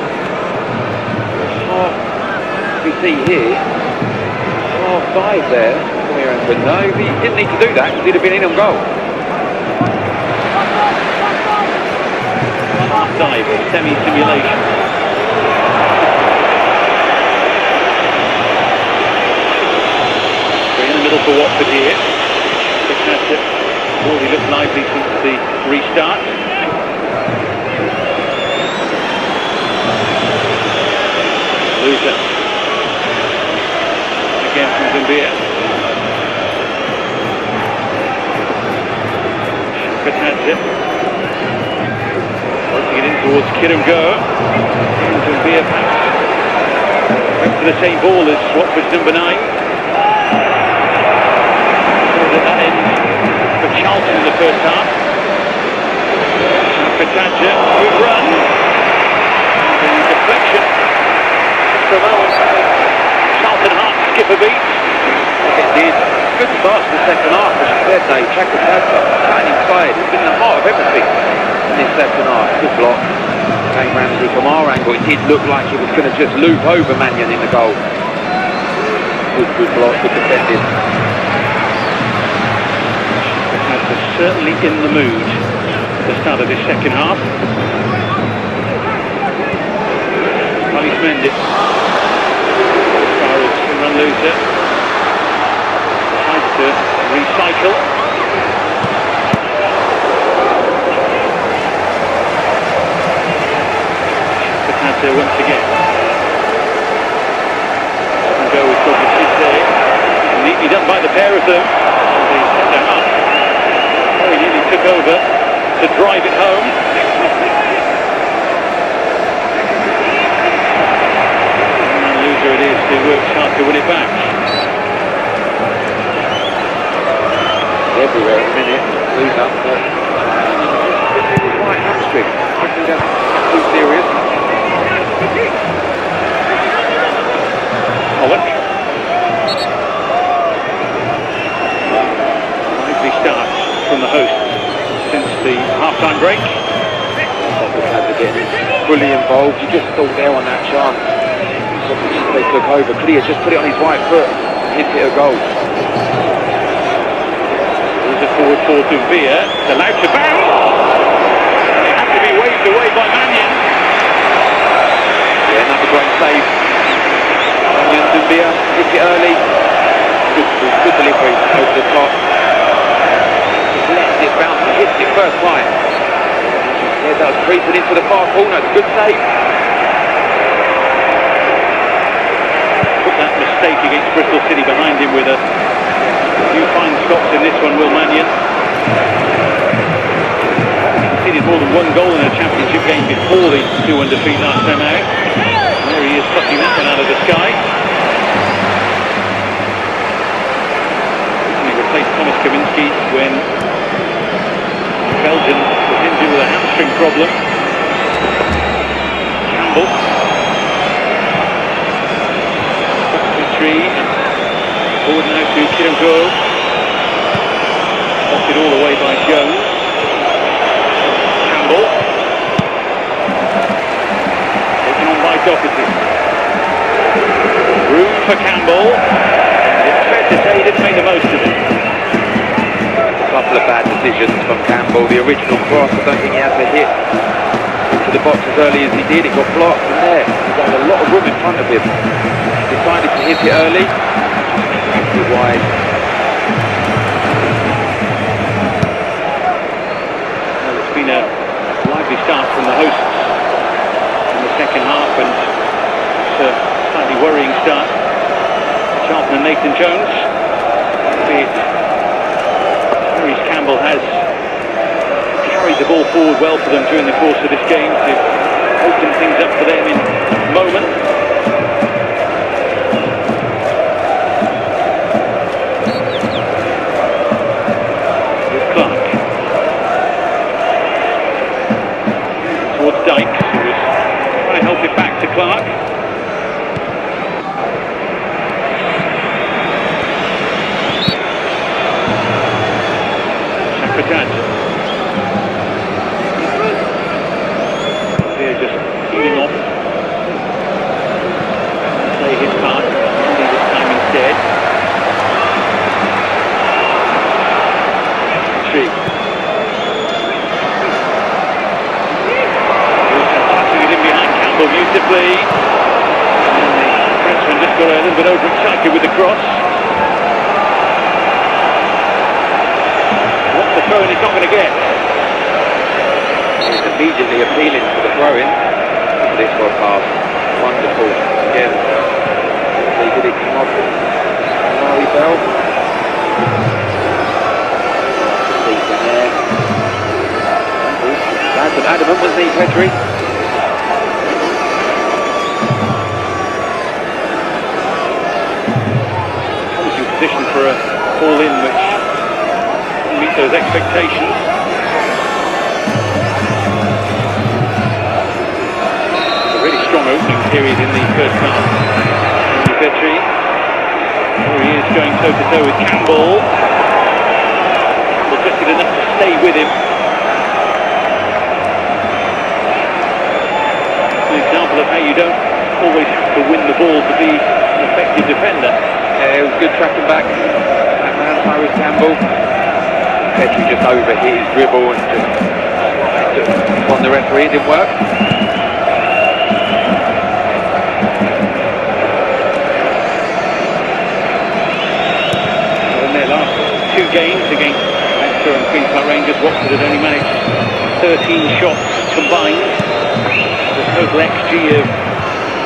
We see here, half five there. No, he didn't need to do that because he'd have been in on goal. Half dive, semi-simulation. For Watford here. Shakbatadze already looked lively since the restart. Louza. Again from Dumbia. Shakbatadze. Working it in towards Kirim-Go. And Dumbia back to the same ball as Watford's number 9. That end for Charlton in the first half. Shakbatadze, good run. The deflection. Just for a moment, Charlton heart skip a beat. It did. Good start to the second half, as you said, Dave. Shakbatadze cutting inside. He's been in the heart of everything in this second half. Good block. Came round from our angle. It did look like it was going to just loop over Mannion in the goal. Good block, good defending. Certainly in the mood at the start of this second half. Tyrese Mendes. As far as Imran Louza tries to recycle. Shakbatadze once again. And go with Doherty. Neatly done by the pair of them. The centre half. He nearly took over to drive it home. And Louza it is who works hard to win it back. Everywhere at the minute, Louza, but right hamstring. I think that's too serious. Pollock. Lively start from the hosts since the half-time break. Had to get fully involved. You just thought there on that chance. They took over. Could he have just put it on his right foot and hit it a goal? There's a Forward for Duvia. It's allowed to bounce. It had to be waved away by Mannion. Yeah, another great save. Mannion, Duvia hit it early. Good delivery over the top. Just lets it bounce and hits it first time. Yeah, that was creeping into the far corner. It's a good save. Put that mistake against Bristol City behind him with a few fine stops in this one, Will Mannion. Conceded more than one goal in a championship game before the 2-1 defeat last time out. And there he is, plucking that one out of the sky. He replaced Thomas Kaminski when Belgium was injured with a hamstring problem. Campbell. Forward now to Kirangoro. Spotted all the way by Jones. Campbell. Taken on by Doherty. Room for Campbell. It's fair to say he didn't make the most of it. A couple of bad decisions from Campbell. The original cross, I don't think he had to hit into the box as early as he did. It got blocked from there. He's got a lot of room in front of him. Decided to hit it early. Too wide. Well, it's been a lively start from the hosts in the second half, and it's a slightly worrying start. Charlton and Nathan Jones. Albeit Maurice Campbell has carried the ball forward well for them during the course of this game to open things up for them in moments. Dykes, who was trying to help it back to Clark. Shakratat. They're just peeling off. Play his part. Only this time instead. Tree. Beautifully, and the Frenchman just got a little bit overexcited with the cross. What's the throw-in he's not going to get? He's immediately appealing for the throw-in. This one pass, wonderful. Again, they did it come off. Larry Bell. Decent there. That's an adamant, wasn't he, Petrie? Position for a fall-in which didn't meet those expectations. A really strong opening period in the first half. Petrie. There he is, going toe-to-toe with Campbell. Campbell just did enough to stay with him. An example of how you don't always have to win the ball to be an effective defender. Yeah, it was good tracking back. That man, Maurice Campbell. Petrie just overhit his dribble and just on the referee. It didn't work. Well, in their last two games against Leicester and Queen's Park Rangers, Watford had only managed 13 shots combined. The total XG of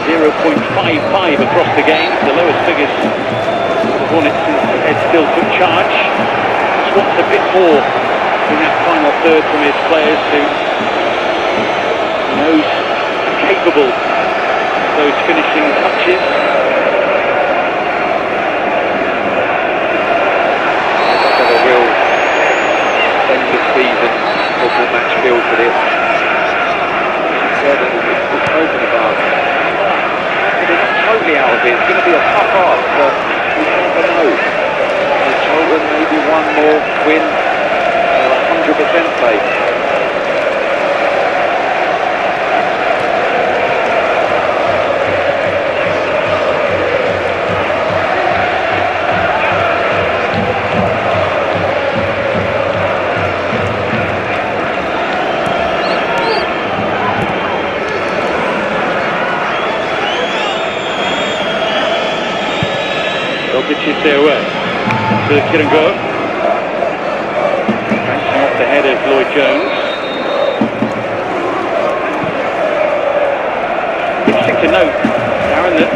0.55 across the game, the lowest figures for the Hornets since Ed Still took charge. Just wants a bit more in that final third from his players who knows are capable of those finishing touches. That's a real end of season football match feel for this. It's spoken about. Totally out of it. It's going to be a tough ask, but we never know. Charlton maybe one more win, 100% safe. to Kirango. Bouncing off the head of Lloyd Jones. Interesting to note, Darren, that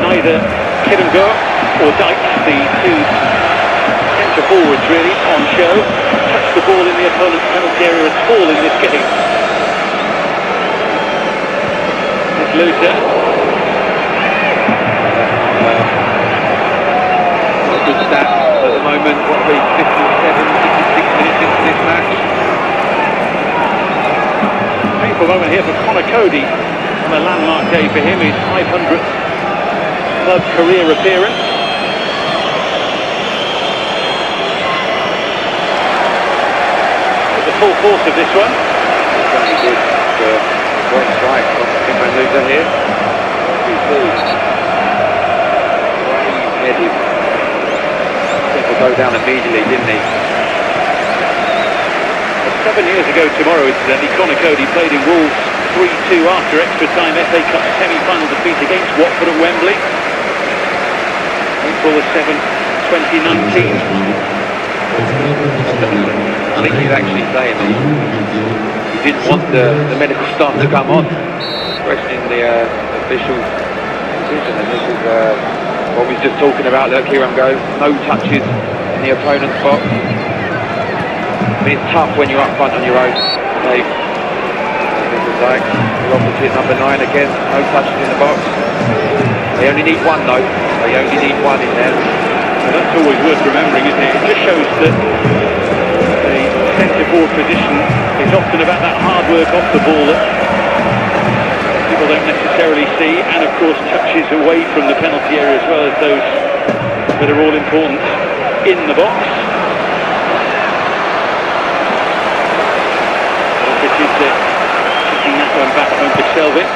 neither Kirango or Dykes, the two centre forwards really on show, touch the ball in the opponent's penalty area at all in this game. It's Luther. Not a good stat at the moment. What are we, 57, 56 minutes into this match? Painful moment here for Conor Cody on a landmark day for him, his 500th club career appearance. The full force of this one. Certainly good. Great strike from Kimman Luther here. Brave-headed. Seemed to go down immediately, didn't he? 7 years ago tomorrow, incidentally, Conor Cody played in Wolves 3-2 after extra time FA Cup semi-final defeat against Watford at Wembley. April the 7th, 2019. I think he's actually saying that he didn't want the medical staff to come on, questioning the official decision. And this is what we was just talking about. Look, here I go. No touches in the opponent's box. I mean, it's tough when you're up front on your own. Dave, this is like the opposite, number 9 again. No touches in the box. They only need one though. They only need one in there. So that's always worth remembering, isn't it? It just shows that the centre-forward position is often about that hard work off the ball that people don't necessarily see, and of course touches away from the penalty area as well as those that are all important in the box. This is kicking that one back home to Selvig.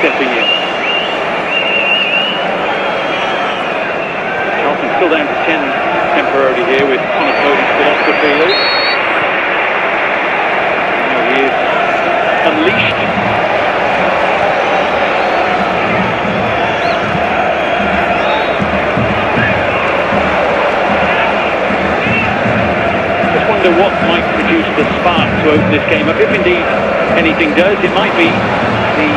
Stepping in. Charlton still down to 10 temporarily here with Conor Cody still off the field. Now he is unleashed. Just wonder what might produce the spark to open this game up, if indeed anything does. It might be the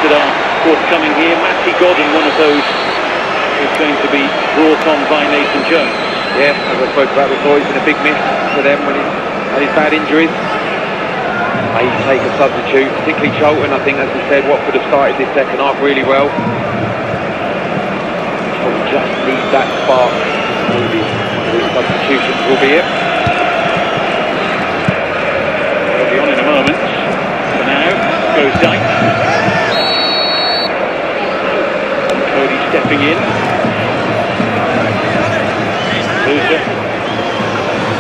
that are forthcoming here. Matty Godden, one of those, is going to be brought on by Nathan Jones. Yeah, as I spoke about before, he's been a big miss for them when he's had his bad injuries. May take a substitute, particularly Charlton. I think, as we said, Watford have started this second half really well. So we just need that spark. Maybe these substitutions will be it. They'll be on in a moment. For now, goes Dykes. Stepping in. Luther.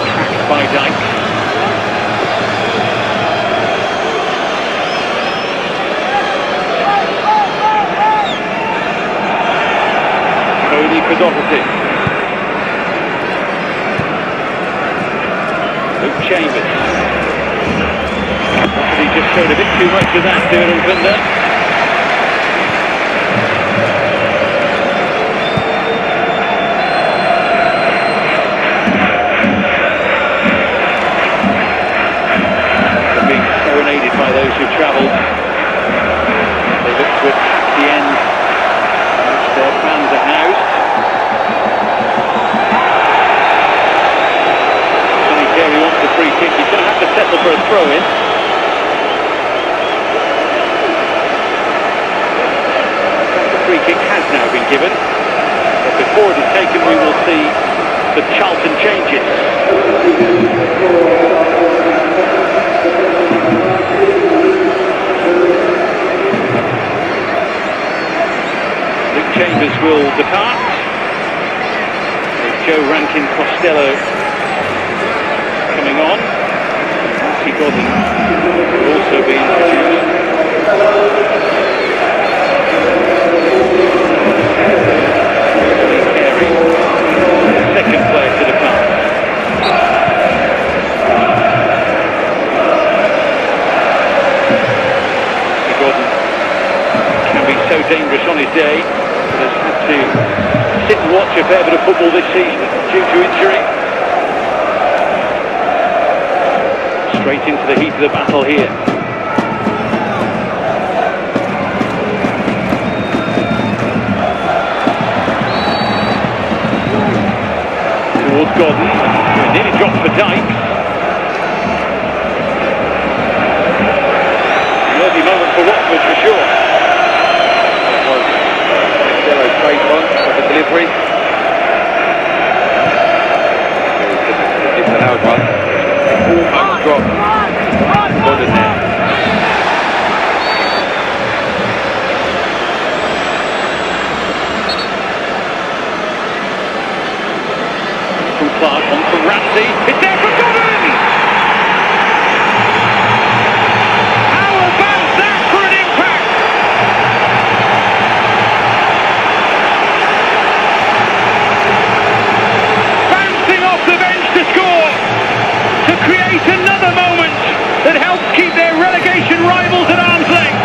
Tracked by Dykes. Cody Pedopoulos. Luke Chambers. He just showed a bit too much of that, Dylan Thunder. By those who travelled, they look to attack the end in which their fans are housed. Sonny Carey wants a free kick. He's going to have to settle for a throw-in. The free kick has now been given, but before it is taken, we will see the Charlton changes. Chambers will depart. There's Joe Rankin Costello coming on. Matty Godden will also be introduced. Carey, the second player to depart. Matty Godden day, but has had to sit and watch a fair bit of football this season due to injury. Straight into the heat of the battle here. Towards Godden, who nearly dropped for Dykes. An early moment for Watford for sure. That was Marcelo straight on for the delivery. Disallowed one. Almost dropped. Godden there. Clark on from Ramsey. It's there for Godden! How about that for an impact? Bouncing off the bench to score, to create another moment that helps keep their relegation rivals at arm's length.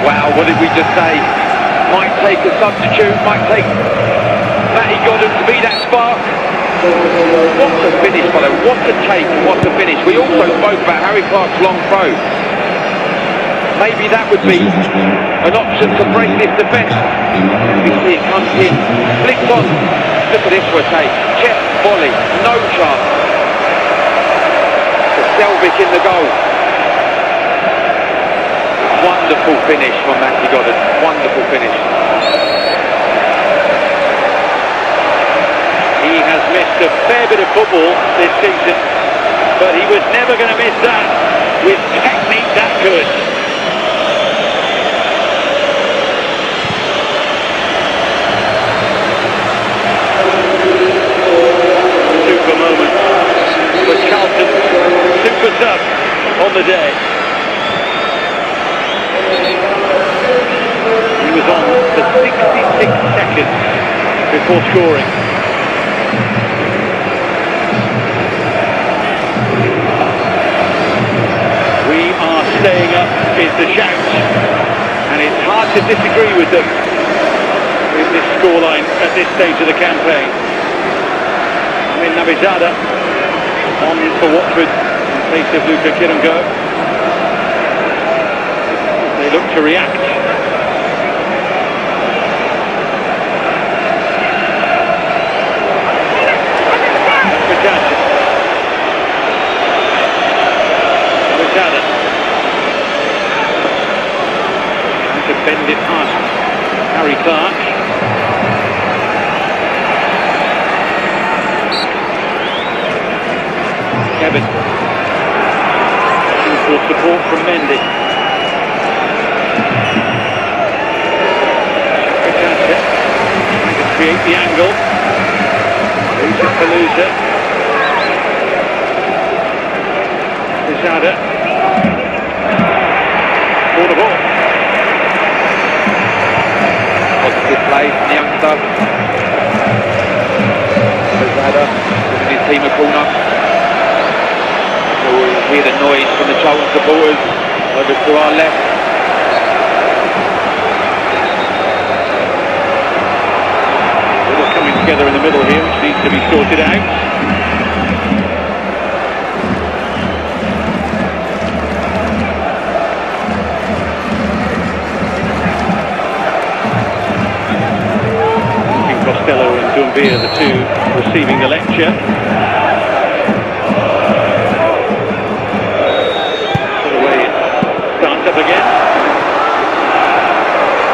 Wow, what did we just say? Might take a substitute, might take Matty Godden to be that spark. What a finish, fellow, what a take, what a finish. We also spoke about Harry Clark's long throw. Maybe that would be an option to break this defence. You see it comes in, flicked on. Look at this for a take. Chest volley, no chance. To Selvik in the goal. Wonderful finish from Matty Godden. Wonderful finish. He has missed a fair bit of football this season, but he was never going to miss that with technique that good. Super moment for Charlton. Super sub on the day. He was on for 66 seconds before scoring. We are staying up is the shout, and it's hard to disagree with them with this scoreline at this stage of the campaign. Amin Nabizada on for Watford in place of Luka Kirango. They look to react. To bend it past Harry Clark. Kevin. For support from Mendy. Trying to create the angle. Palooza. Pizarra. For the ball. Positive play from the youngster. Pizarra giving his team a corner. So we hear the noise from the Charlton supporters over to our left. All coming together in the middle here, which needs to be sorted out. Costello and Doumbia, the two receiving the lecture. Put away, it starts up again.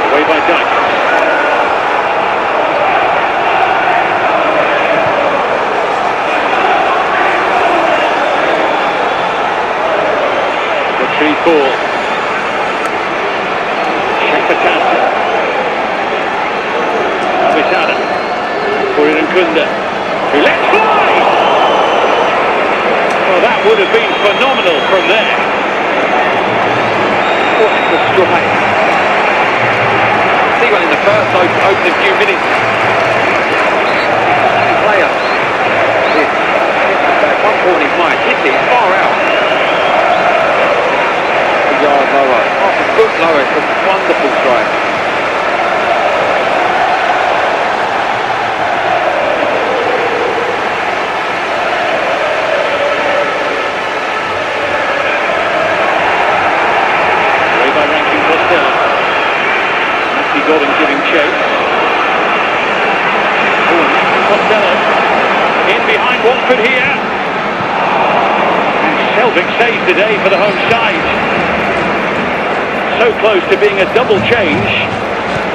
Away by Dykes. Retrieve ball. Shapatat. Abisada. Kunda, who lets fly! Well, that would have been phenomenal from there. What a strike. See one in the first opening few minutes. Player. At one point he might hit it far out. 2 yards lower. foot lower. It's a wonderful strike. Away by Rankin Costello. Matthew Godden giving chase. Oh, and Rankin Costello in behind Watford here. And Selvig saves the day for the home side. So close to being a double change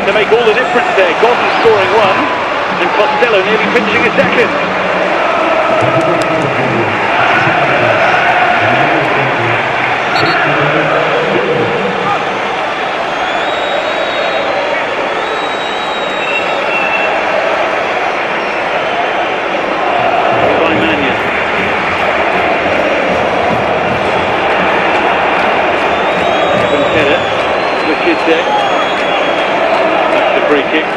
to make all the difference there. Godden scoring one and Costello nearly pinching a second. By Mannion. That's the free kick.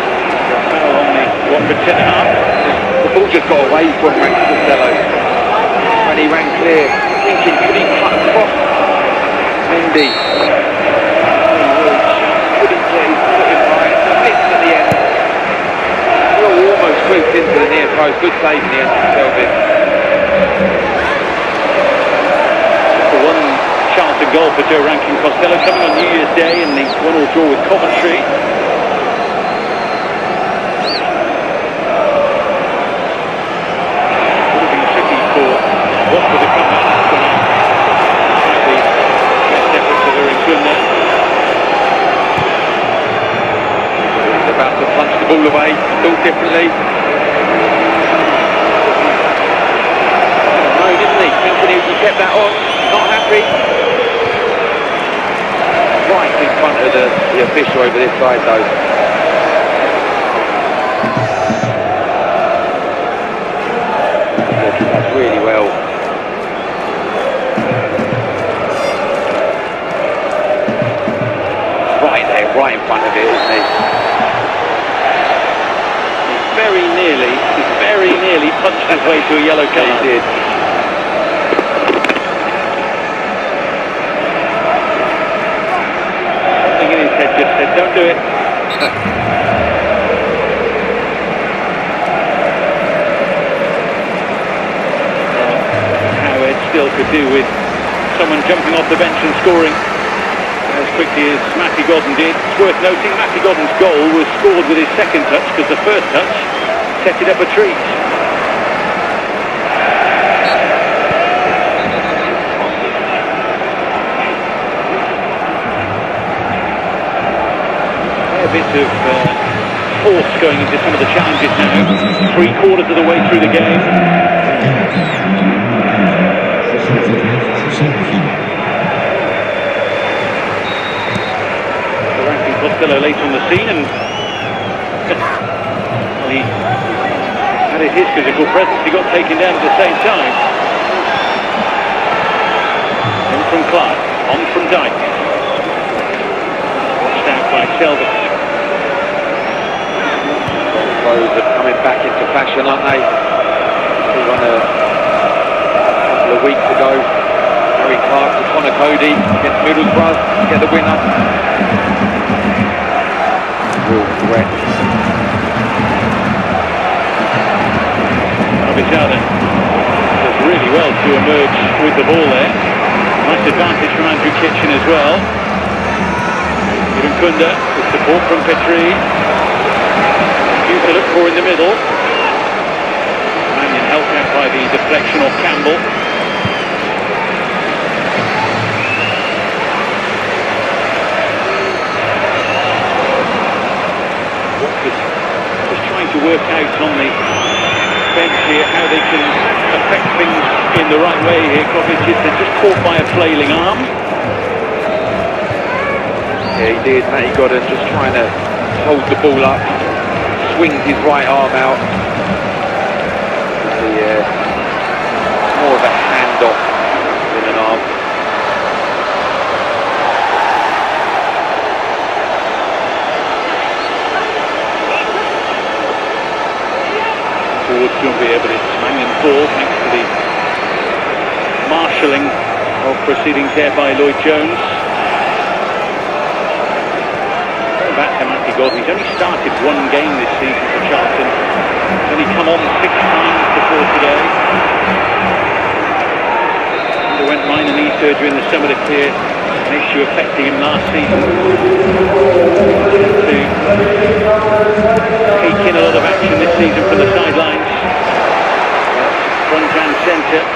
Foul on the Watford centre-half. The ball just got away from Rankin Costello when he ran clear, thinking could he cut across Mendy. Couldn't get his foot in right. Missed at the end. Almost whipped into the near post. Good save in the end from Selvig. The one Charlton goal for Joe Rankin Costello coming on New Year's Day in the 1-1 draw with Coventry. Would have been tricky for Watford to come back tonight. Despite the best efforts of Eric Gunnar. He's about to punch the ball away, thought differently. No, didn't he? Thinking he kept that on, not happy. Right in front of the official over this side though. That's really well. Right there, right in front of it, isn't he? He's very nearly punched his way to a yellow card. He did. In his head just said, don't do it. How Ed still could do with someone jumping off the bench and scoring as quickly as Matthew Godden did. It's worth noting Matthew Godden's goal was scored with his second touch because the first touch set it up a treat. A bit of force going into some of the challenges now. 3/4 of the way through the game. Rankin Costello late on the scene, and well, he added his physical presence. He got taken down at the same time. In from Clark, on from Dyke. Watched out by Selvig. Those are coming back into fashion, aren't they? We won a couple of weeks ago. Harry Clark to Connor Cody against Middlesbrough to get the winner. Real threat. Abishada does really well to emerge with the ball there. Nice advantage from Andrew Kitchen as well. Even Kunda with support from Petrie. To look for in the middle. Mannion helped out by the deflection of Campbell. Watford just trying to work out on the bench here how they can affect things in the right way here. Kovacic just caught by a flailing arm. Yeah, he did. Matty Godden just trying to hold the ball up. Swings his right arm out. More of a handoff than an arm. Towards Doumbia, but it's Mannion ball thanks to the marshalling of proceedings there by Lloyd Jones. Gordon. He's only started one game this season for Charlton. He's only come on 6 times before today. Underwent minor knee surgery in the summer to clear an issue affecting him last season. To take in a lot of action this season from the sidelines. Front and centre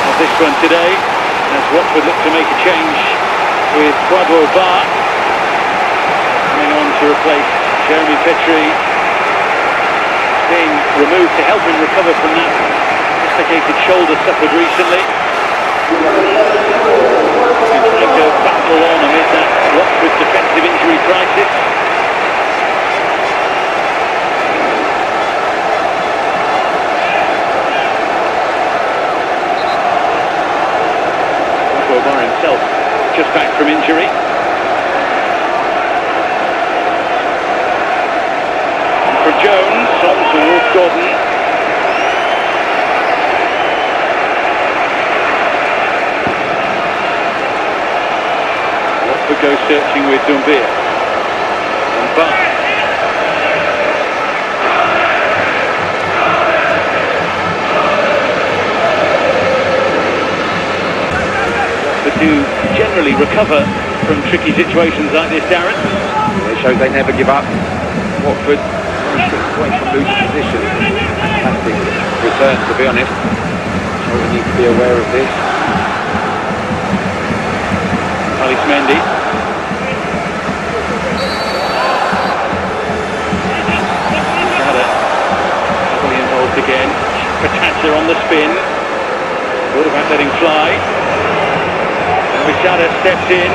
of this one today, as Watford look to make a change with Quadro Bar coming on to replace Jeremy Petrie, being removed to help him recover from that dislocated shoulder suffered recently. Trying to battle on amid that Watford defensive injury crisis. Bar himself just back from injury. And for Jones, on towards Gordon. Watford go searching with Doumbia. And Bar. Do generally recover from tricky situations like this, Darren. It shows they never give up. Watford only 6 points from losing position. Fantastic return, to be honest. So we need to be aware of this. Alice Mendy. Shada fully involved again. Patata on the spin. Thought about letting fly. Shada steps in. Well,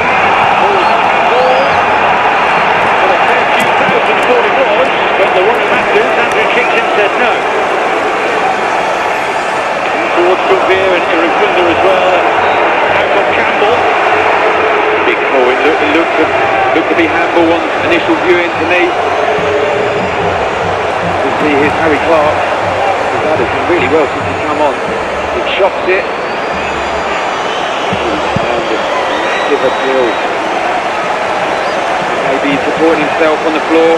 a fair few thousand thought it was, but the wrong factors. Andrew Kitchen said no. Towards Doumbia and Irukunda as well. Out of Campbell. Big call. It looked to be handball on initial viewing to me. You see here's Harry Clark. He's done really well since he's come on. He chops it. Appeal. Maybe he's supporting himself on the floor.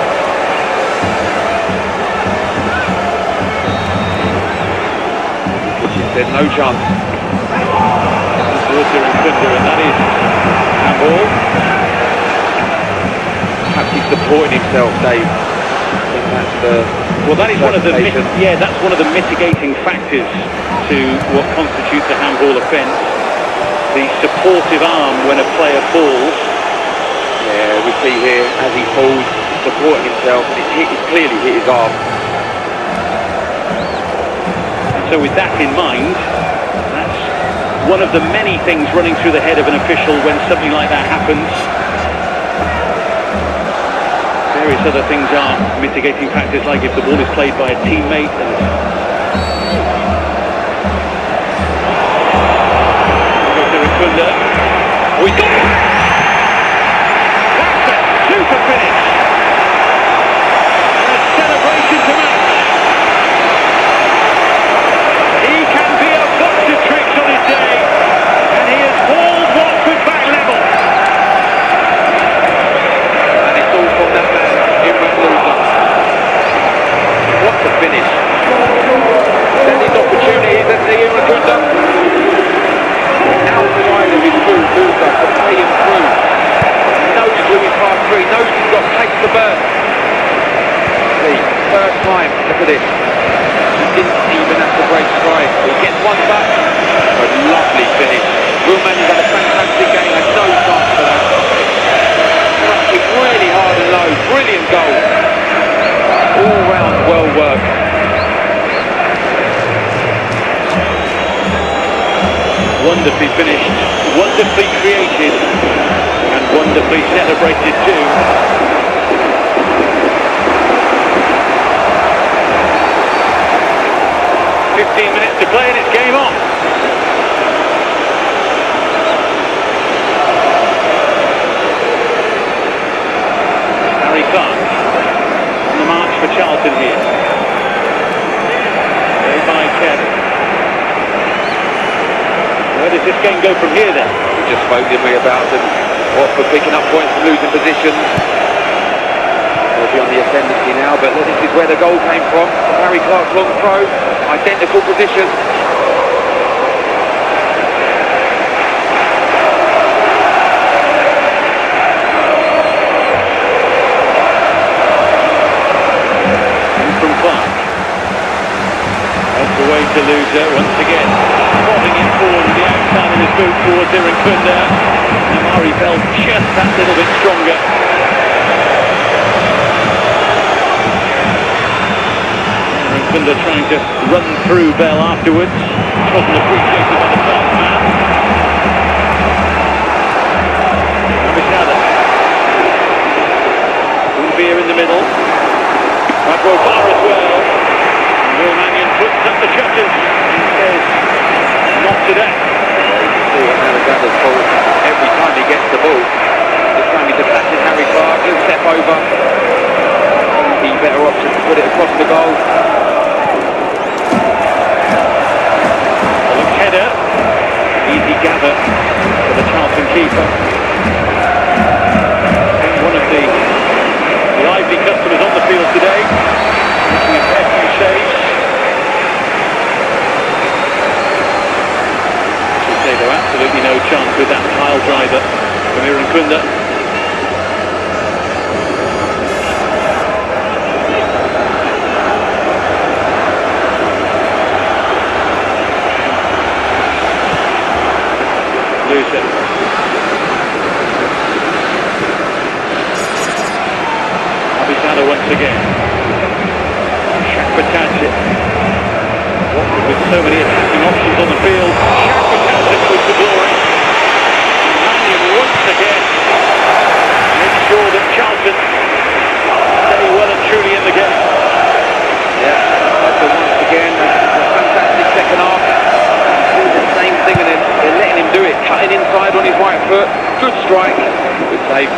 She said no chance. Water and Thunder, and that is handball. Perhaps he's supporting himself, Dave. I think that's the that is one of the that's one of the mitigating factors to what constitutes a handball offence. The supportive arm when a player falls. Yeah, we see here as he falls, supporting himself, and it's clearly hit his arm. So with that in mind, that's one of the many things running through the head of an official when something like that happens. Various other things are mitigating factors, like if the ball is played by a teammate and we got it! That's a super finish! And a celebration to match! He can be a box of tricks on his day, and he has hauled Watford back level. And it's all from that man, Imran Loser. What a finish! Then his opportunity is at the Irukunda. Outside of his full Loser to play him through. Knows who he's past three, knows he's got pace to burn. See, first time, look at this. He didn't even have to break stride. He gets one back. A lovely finish. Ruman has had a fantastic game, had no chance for that. Struck it really hard and low. Brilliant goal. All round well worked. Wonderfully finished, wonderfully created, and wonderfully celebrated too. Minutes to play and it's game on. Harry Clark on the march for Charlton here. Played by Kevin. Where does this game go from here then? We just spoke, didn't we, about them. Watford picking up points from losing positions. be on the ascendancy now, but this is where the goal came from. Harry Clark's long throw, identical position. From Clark. That's away to Loser once again. Spotting it forward with the outside of his boot towards Irankunda. Amari Bell just that little bit stronger. Irankunda trying to run through Bell afterwards. Which wasn't appreciated by the Clark man. Abishada. Beer in the middle. That goes far as well. Will Mannion puts up the shutters and says, not today. See what Alexander's fault. Every time he gets the ball, this time he's attacking Harry Clark. He'll step over. The better option to put it across the goal. A look header. Easy gather for the Charlton keeper. One of the lively customers on the field today, making a fair few saves. Should say though, absolutely no chance with that pile driver from Irankunda. Loser. Once again, Shakbatadze. Watford with so many attacking options on the field. Shakbatadze goes to glory. Mannion once again makes sure that Charlton stay well and truly in the game. Yeah, Watford once again, a fantastic second half. Doing the same thing and they're letting him do it. Cutting inside on his right foot. Good strike. Good save.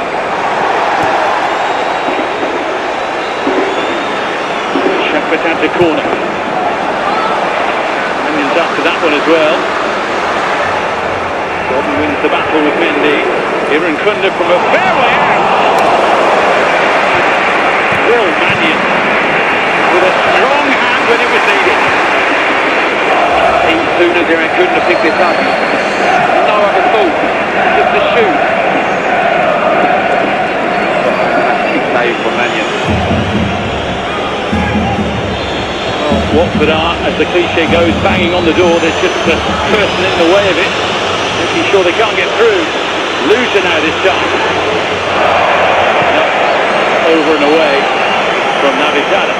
Shakbatadze corner. Mannion's after that one as well. Gordon wins the battle with Mendy. Irankunda from a fair way out. Will Mannion with a strong hand when it was needed. As soon as Irankunda picked this up, no other thought, just to shoot. Fantastic save from Mannion. Watford are, as the cliche goes, banging on the door. There's just a person in the way of it, making sure they can't get through. Loser now this time. Over and away from Navisada.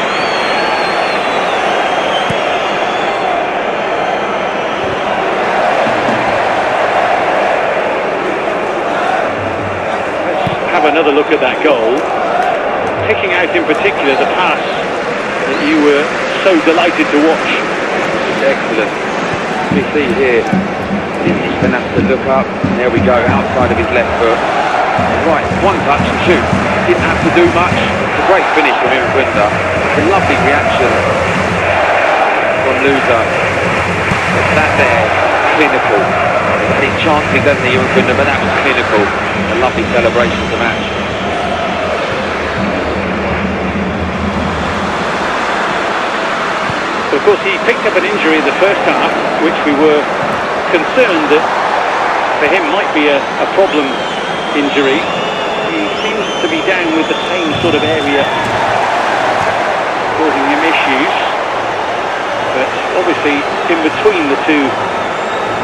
Let's have another look at that goal. Picking out in particular the pass that you were so delighted to watch. Excellent. We see here, didn't even have to look up. There we go, outside of his left foot. Right, one touch and shoot. Didn't have to do much. It's a great finish from Irankunda. It's a lovely reaction from Loser. But that there, clinical. He's had his chances, hasn't he, Irankunda, but that was clinical. A lovely celebration of the match. Of course, he picked up an injury in the first half, which we were concerned that for him might be a problem injury. He seems to be down with the same sort of area causing him issues. But obviously, in between the two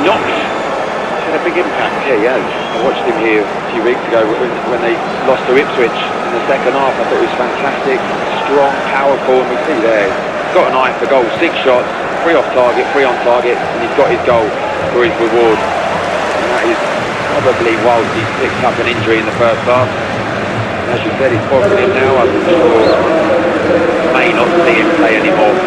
knocks, it's had a big impact. Yeah, he has. I watched him here a few weeks ago when they lost to Ipswich in the second half. I thought he was fantastic, strong, powerful, and we see there. Got an eye for goal, 6 shots, 3 off target, 3 on target, and he's got his goal for his reward. And that is probably whilst he's picked up an injury in the first half. And as you said, he's positive now. I'm sure may not see him play anymore.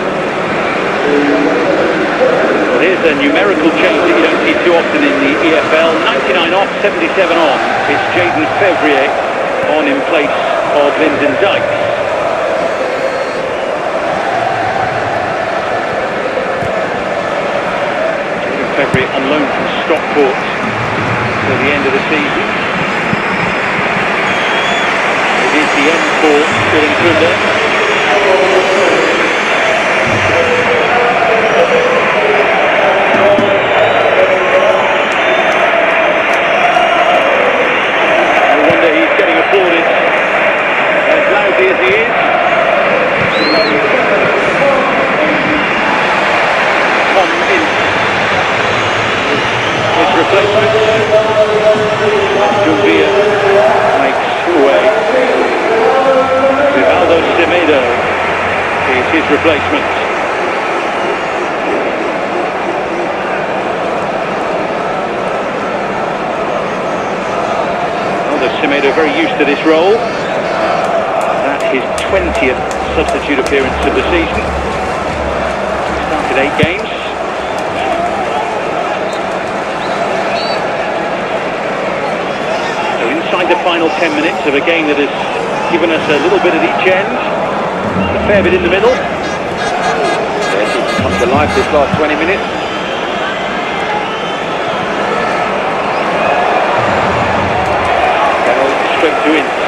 Well, here's a numerical change that you don't see too often in the EFL. 99 off, 77 on. It's Jaden Fevrier on in place of Lyndon Dykes. February on loan from Stockport till the end of the season. It is the end for Kulinkunde. No wonder he's getting applauded as loudly as he is. Tom Ince, his replacement. Gouveia makes way. Rivaldo Semedo is his replacement. Rivaldo Semedo very used to this role. That's his 20th substitute appearance of the season. Started 8 games. Inside the final 10 minutes of a game that has given us a little bit at each end, a fair bit in the middle. Yes, it's come to life this last 20 minutes. Straight to Ince.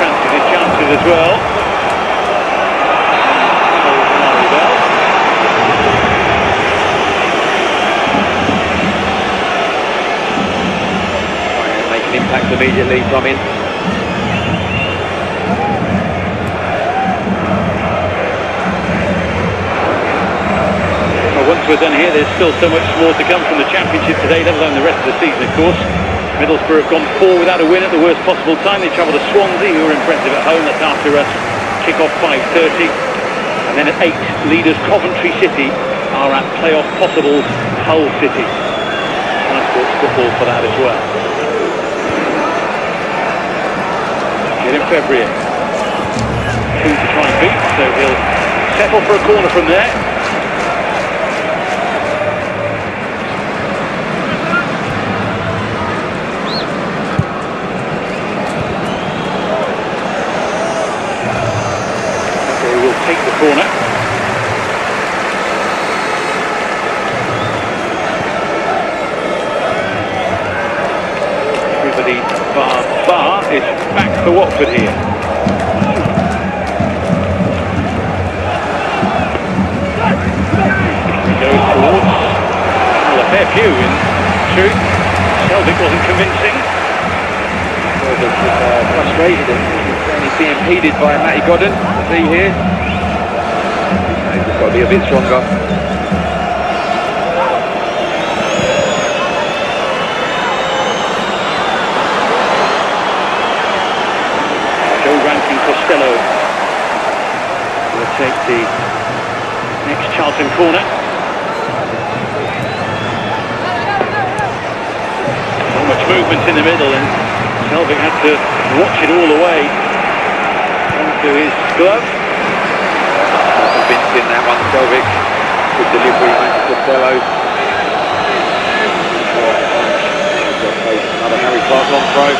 Fancies his chances as well. Impact immediately from in. Well, once we're done here, there's still so much more to come from the Championship today, let alone the rest of the season, of course. Middlesbrough have gone 4 without a win at the worst possible time. They travel to Swansea, who are impressive at home. That's after us. Kick-off 5:30. And then at 8, leaders Coventry City are at playoff possibles Hull City. Nice sports football for that as well. In February, 2 to try and beat, so he'll settle for a corner from there. So he will take the corner. Everybody bar is back for Watford here. He goes towards, well, a fair few in truth. Selvig wasn't convincing. Selvig was frustrated and he's being impeded by Matty Godden. See here. He's got to be a bit stronger. Costello will take the next Charlton corner. So much movement in the middle, and Selvig had to watch it all the way onto his glove. Convinced in that one, Selvig. Good delivery, Matty Costello. Another Harry Clark long throw.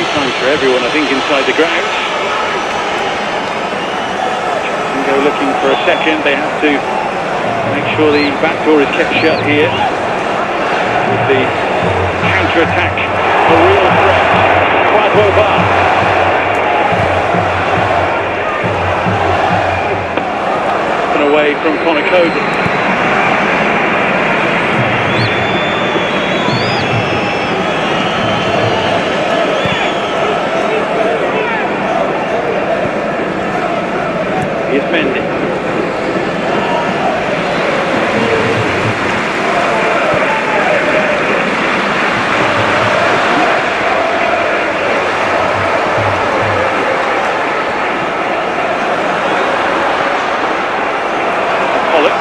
Times for everyone, I think, inside the ground. Can go looking for a second. They have to make sure the back door is kept shut here. With the counter-attack, a real threat. Quadwo Bar. And away from Connor Coburn. Here's Mendy. Pollock.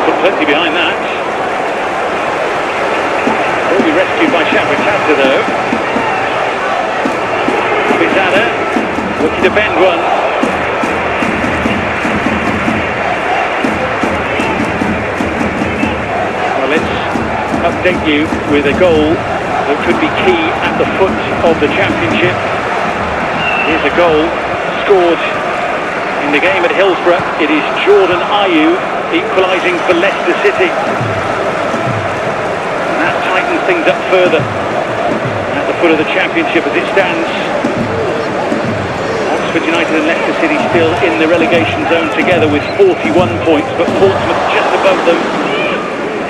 Put plenty behind that. Will be rescued by Shapratata though. Bizada. Looking to bend one. Well, let's update you with a goal that could be key at the foot of the Championship. Here's a goal scored in the game at Hillsborough. It is Jordan Ayew equalising for Leicester City. things up further at the foot of the Championship as it stands. Oxford United and Leicester City still in the relegation zone together with 41 points, but Portsmouth just above them,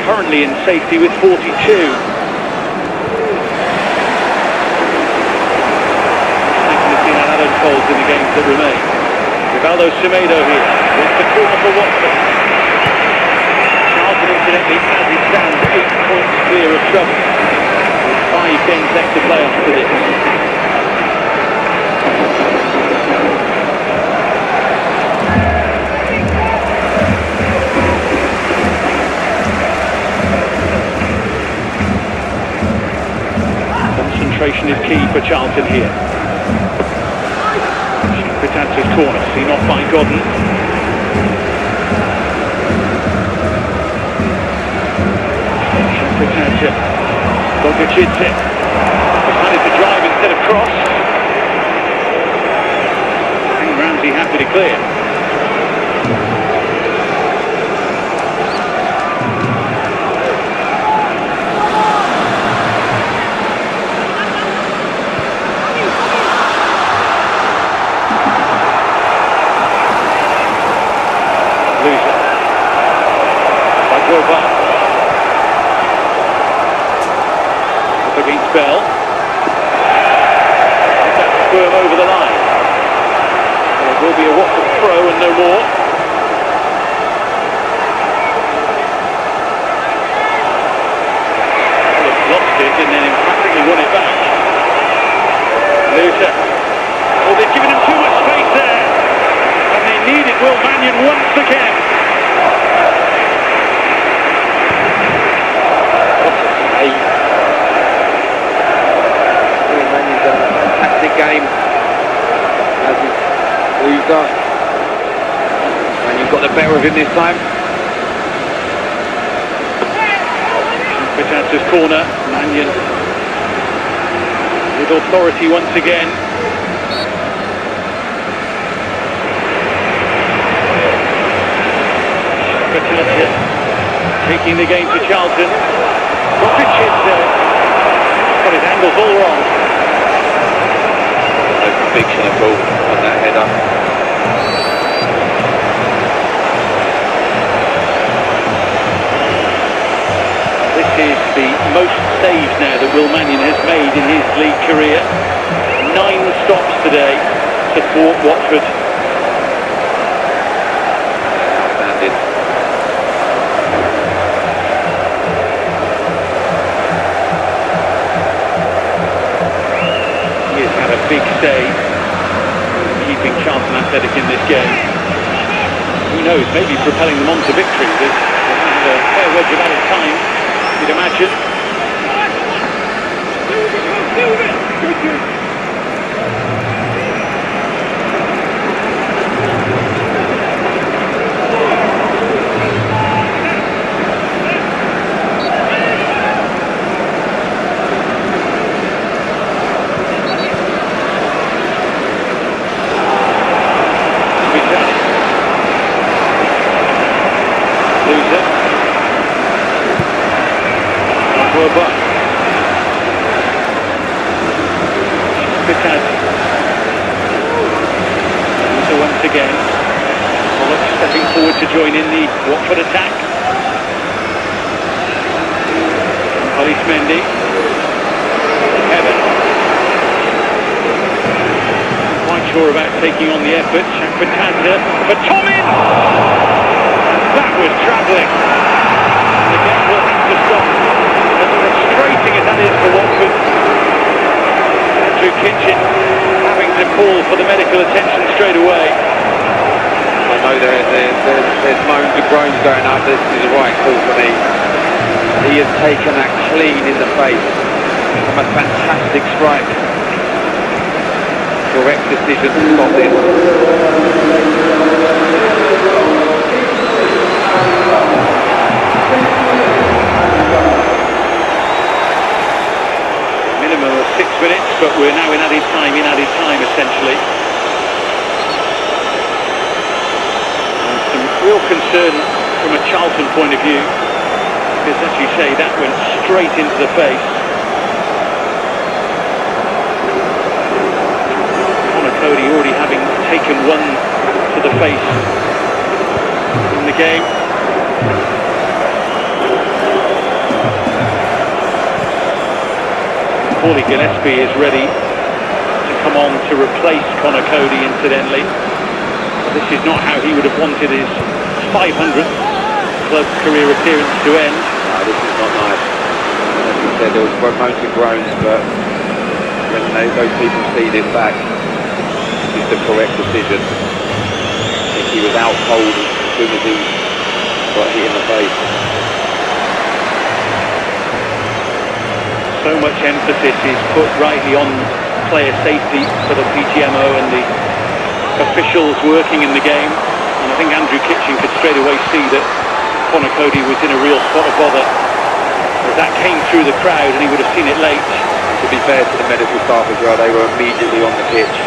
currently in safety with 42. Goals in the games that remain. Rivaldo Semedo here. It's the corner for Watford. Charlton, incidentally, as it stands, 8 points clear of trouble, with 5 games left to play after this. Concentration is key for Charlton here. Pitanza's corner, seen off by Godden. Pitanza, Bogacic decided to drive instead of cross. And Ramsey happy to clear. Up against Bell. That's squirm over the line. There will be a Watford throw and no more. Lost it and then emphatically won it back. Luther. Oh, they've given him too much space there. And they needed Will Mannion once again. Fantastic game, as is Loser, and you've got the better of him this time. Pitanza's corner, Mannion with authority once again. Pitanza taking the game to Charlton. Bogacic got his angles all wrong. No conviction at all on that header. This is the most saves now that Will Mannion has made in his league career. 9 stops today to thwart Watford. Outstanding. He has had a big say keeping Charlton Athletic in this game. Who knows, maybe propelling them on to victory. There's a fair wedge of added time, you'd imagine. So once again, Pollock stepping forward to join in the Watford attack. Ollie Mendy, Heaven. Not quite sure about taking on the effort. Pitanza for Tomin. That was travelling. The game will have to stop. As frustrating as that is for Watford. Andrew Kitchen having to call for the medical attention straight away. I know there's moans and groans going up. This is the right call for me. He has taken that clean in the face from a fantastic strike. Correct decision to stop this. Minimum of 6 minutes, but we're now in added time essentially. And some real concern from a Charlton point of view. Because, as you say, that went straight into the face. Cody already having taken one to the face in the game. Paulie Gillespie is ready to come on to replace Conor Cody, incidentally. This is not how he would have wanted his 500th club career appearance to end. No, this is not nice. As you said, there was moans and groans, but when those people see this back, is the correct decision. I think he was out cold as soon as he got hit in the face. So much emphasis is put rightly on player safety for the PGMO and the officials working in the game, and I think Andrew Kitchen could straight away see that Conor Cody was in a real spot of bother as that came through the crowd, and he would have seen it late. To be fair to the medical staff as well, they were immediately on the pitch.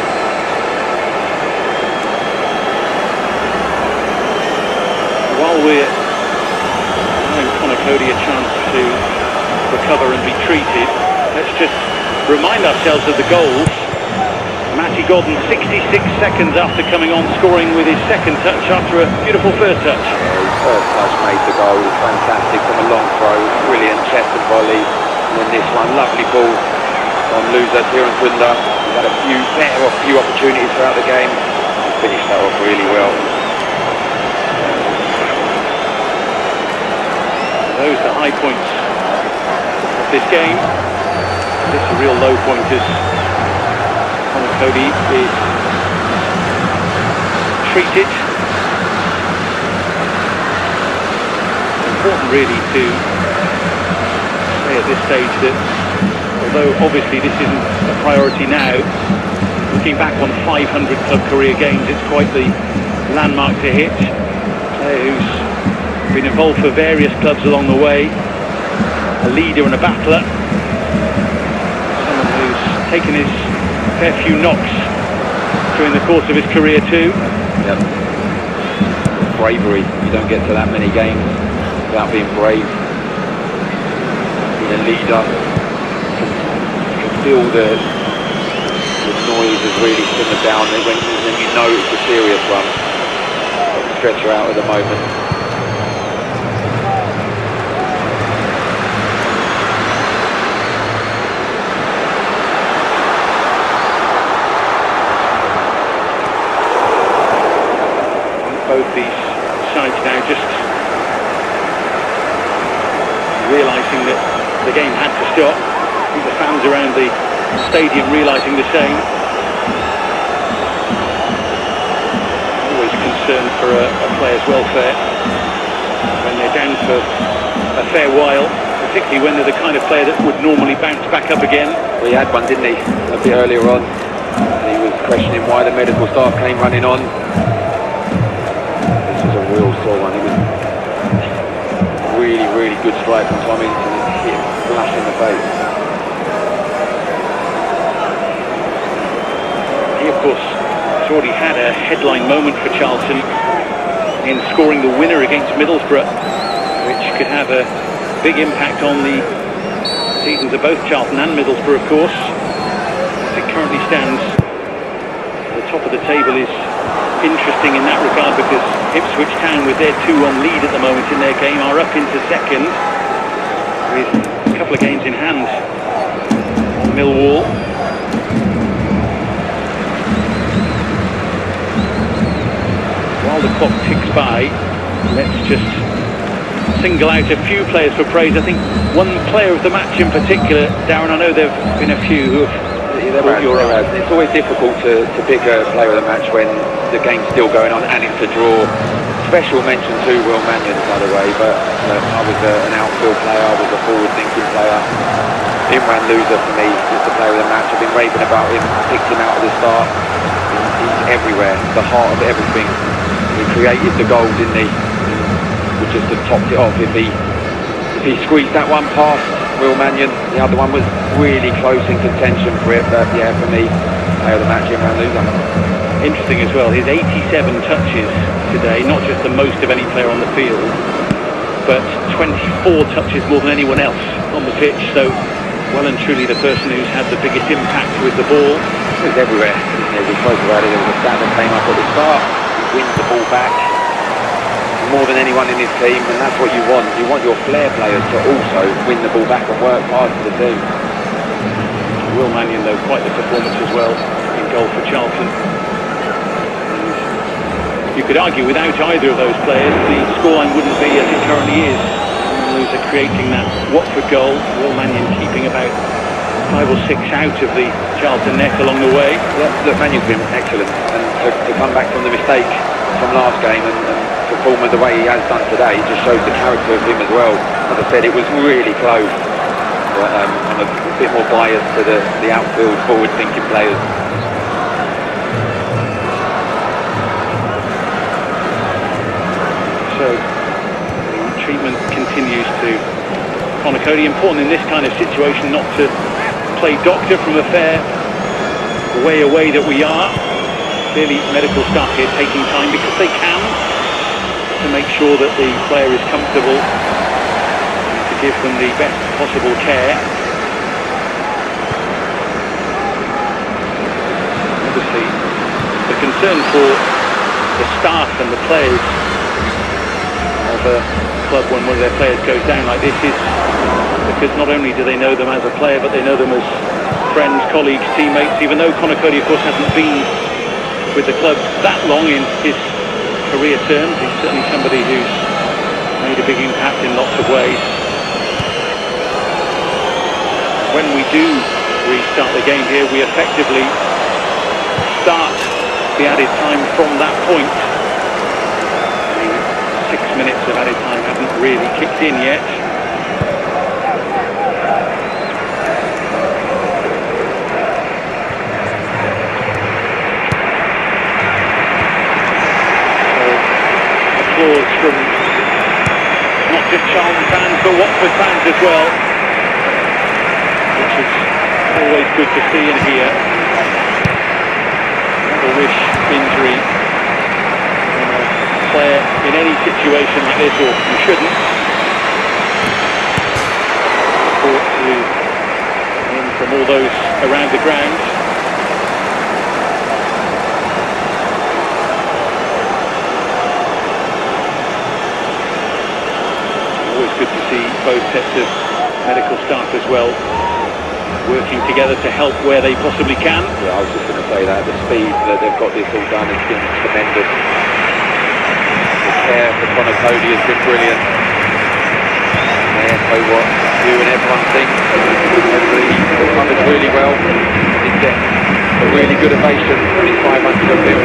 While we're allowing Conor Cody a chance to recover and be treated, let's just remind ourselves of the goals. Matty Godden, 66 seconds after coming on, scoring with his second touch after a beautiful first touch. His first touch made the goal, fantastic from a long throw, brilliant chest and volley. And then this one, lovely ball from loser Kieran Kunda. He's had a few opportunities throughout the game. He finished that off really well. Those are the high points of this game. This is a real low point as Conor Cody is treated. It's important really to say at this stage that although obviously this isn't a priority now, looking back on 500 club career games, it's quite the landmark to hit. A player who's been involved for various clubs along the way, a leader and a battler, someone who's taken his fair few knocks during the course of his career too. Yep. Bravery, you don't get to that many games without being brave. Being a leader, you can feel the noise has really simmered down when you know it's a serious one. Got the stretcher out at the moment. Both these sides now just realising that the game had to stop. I think the fans around the stadium realising the same. Always concerned for a player's welfare when they're down for a fair while, particularly when they're the kind of player that would normally bounce back up again. Well, he had one, didn't he, a bit earlier on, and he was questioning why the medical staff came running on. Real sore one. It was really good strike from Tom Hinton and hit him flash in the face. He of course has already had a headline moment for Charlton in scoring the winner against Middlesbrough, which could have a big impact on the seasons of both Charlton and Middlesbrough, of course. As it currently stands, the top of the table is interesting in that regard because Ipswich Town, with their 2-1 lead at the moment in their game, are up into second with a couple of games in hand on Millwall. While the clock ticks by, let's just single out a few players for praise. I think one player of the match in particular, Darren, I know there have been a few who have caught your eye. It's always difficult to pick a player of the match when the game's still going on and it's a draw. Special mention to Will Mannion, by the way, but I was an outfield player, I was a forward-thinking player. Imran Loser for me is the player of the match. I've been raving about him, picked him out at the start. He's everywhere, the heart of everything. He created the goal, didn't he? Would just have topped it off if he squeezed that one past Will Mannion. The other one was really close in contention for it, but yeah, for me, player of the match, Imran Loser. Interesting as well, his 87 touches today, not just the most of any player on the field, but 24 touches more than anyone else on the pitch, so well and truly the person who's had the biggest impact with the ball. It was everywhere, isn't it? We spoke about it. There was a stand that came up at the start, he wins the ball back more than anyone in his team, and that's what you want. You want your flair players to also win the ball back and work hard for the team. Will Mannion, though, quite the performance as well in goal for Charlton. You could argue without either of those players the scoreline wouldn't be as it currently is. Those are creating that Watford goal. Will Mannion keeping about 5 or 6 out of the Charlton net along the way. Yeah, look, Mannion's been excellent, and to come back from the mistake from last game and perform the way he has done today just shows the character of him as well. As I said, it was really close. But I'm a bit more biased to the outfield, forward-thinking players. So the treatment continues to Conor Coady. Important in this kind of situation not to play doctor from a fair way away that we are. Clearly medical staff here taking time because they can to make sure that the player is comfortable, to give them the best possible care. Obviously the concern for the staff and the players of a club when one of their players goes down like this is because not only do they know them as a player, but they know them as friends, colleagues, teammates. Even though Conor Coady of course hasn't been with the club that long in his career terms, he's certainly somebody who's made a big impact in lots of ways. When we do restart the game here, we effectively start the added time from that point. The 6 minutes of added time haven't really kicked in yet. Applause from not just Charlton fans but Watford fans as well, which is always good to see and hear. Never wish injury on a player in any situation like this, or you shouldn't. Support to him from all those around the ground. Good to see both sets of medical staff as well working together to help where they possibly can. Yeah, I was just going to say that the speed that they've got this all done has been tremendous. The care for Conor Coady has been brilliant. They echo what you and everyone thinks. Everybody recovered really well. Did get a really good ovation in 500 of them.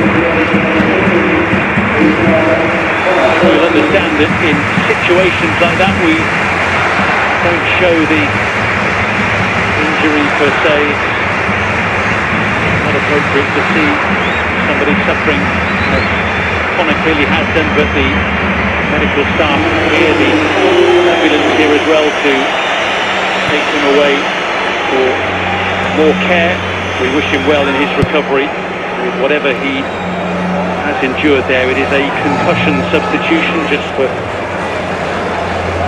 We'll understand that in situations like that we don't show the injury per se. It's not appropriate to see somebody suffering as Conor clearly has done, but the medical staff here, the ambulance here as well, to take him away for more care. We wish him well in his recovery with whatever he has endured there. It is a concussion substitution, just for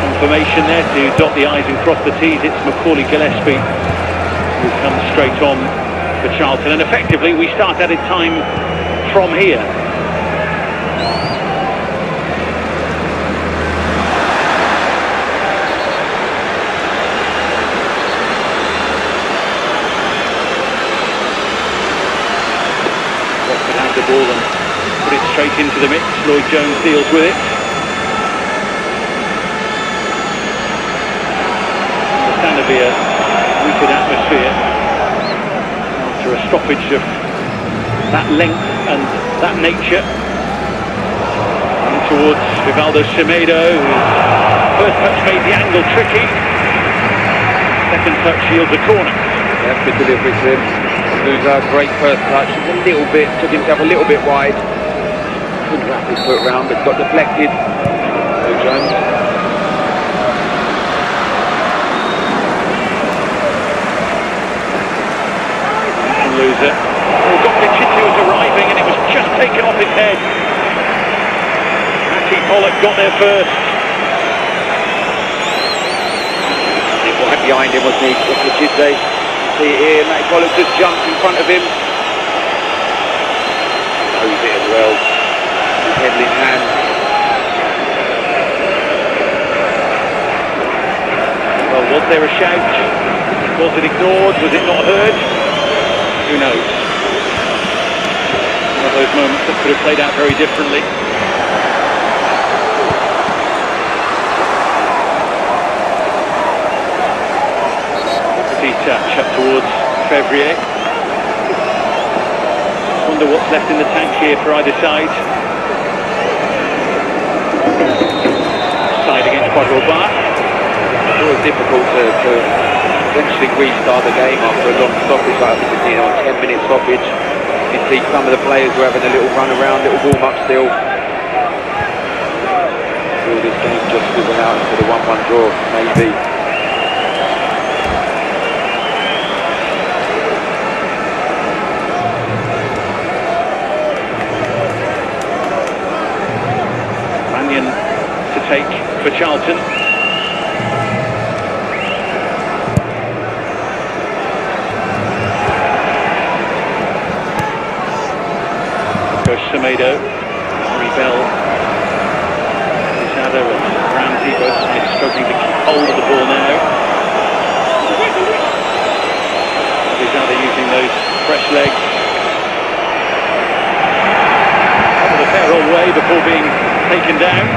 confirmation there, to dot the I's and cross the T's. It's Macaulay Gillespie who comes straight on for Charlton, and effectively we start added time from here. Watford have the ball and put it straight into the mix. Lloyd Jones deals with it. Understandably a weakened atmosphere after a stoppage of that length and that nature. And towards Rivaldo Semedo, whose first touch made the angle tricky. Second touch yields a corner. Yeah, good delivery to him. Who's a great first touch. Took himself a little bit wide. Couldn't wrap his foot round, but got deflected. Lloyd Jones. Loser. Gopicic was arriving and it was just taken off his head. Matty Pollock got there first. behind him, wasn't he? Chidze. See it here, Matt Collins just jumped in front of him. Knows it as well. His head in hand. Well, was there a shout? Was it ignored? Was it not heard? Who knows? One of those moments that could have played out very differently. Touch up towards Fevrier. Wonder what's left in the tank here for either side. Side against Quadrobar. It's always difficult to eventually restart the game after a long stoppage. Like I think we've seen on 10-minute stoppage. You see some of the players who are having a little run around, little warm up still. Will this game just fizzle out into the 1-1 draw? Maybe. To take for Charlton. Goes Semedo, Bell, Pizarro and Ramsey, both sides struggling to keep hold of the ball now. Pizarro using those fresh legs. The fair all way before being taken down.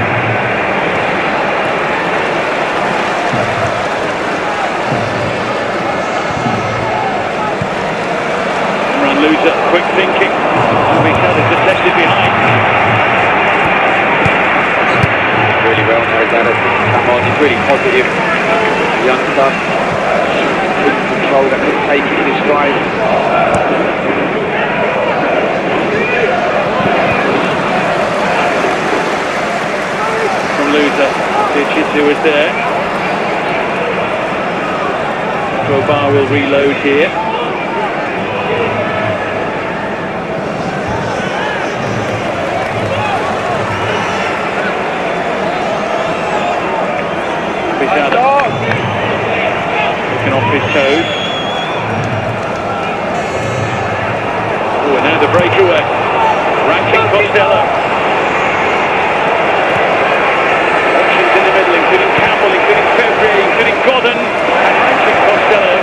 Loser, quick thinking. Pizarro just left it behind. Really well, Pizarro. Come on, he's really positive. Youngster. Couldn't control that, couldn't take it in his stride. Loser, Chidze was there. Quadrobar will reload here. Pizarro looking off his toes. Oh, and now the breakaway. Ranking Costello. In the middle, including Campbell, including Fevrier, including Godden, and Rankin Costello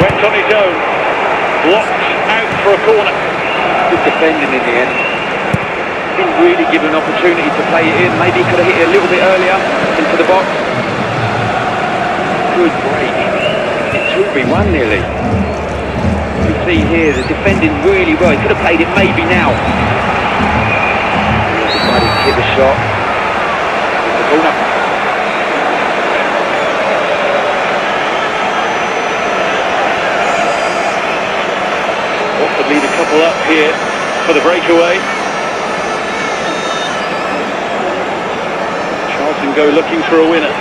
went on his own, blocked out for a corner. Good defending in the end. Didn't really give an opportunity to play it in. Maybe he could have hit it a little bit earlier into the box. Good break. It's 2v1 nearly. You can see here the defending really well. He could have played it maybe now. He decided to hit the shot. Corner. Watford lead a couple up here for the breakaway. Charlton go looking for a winner.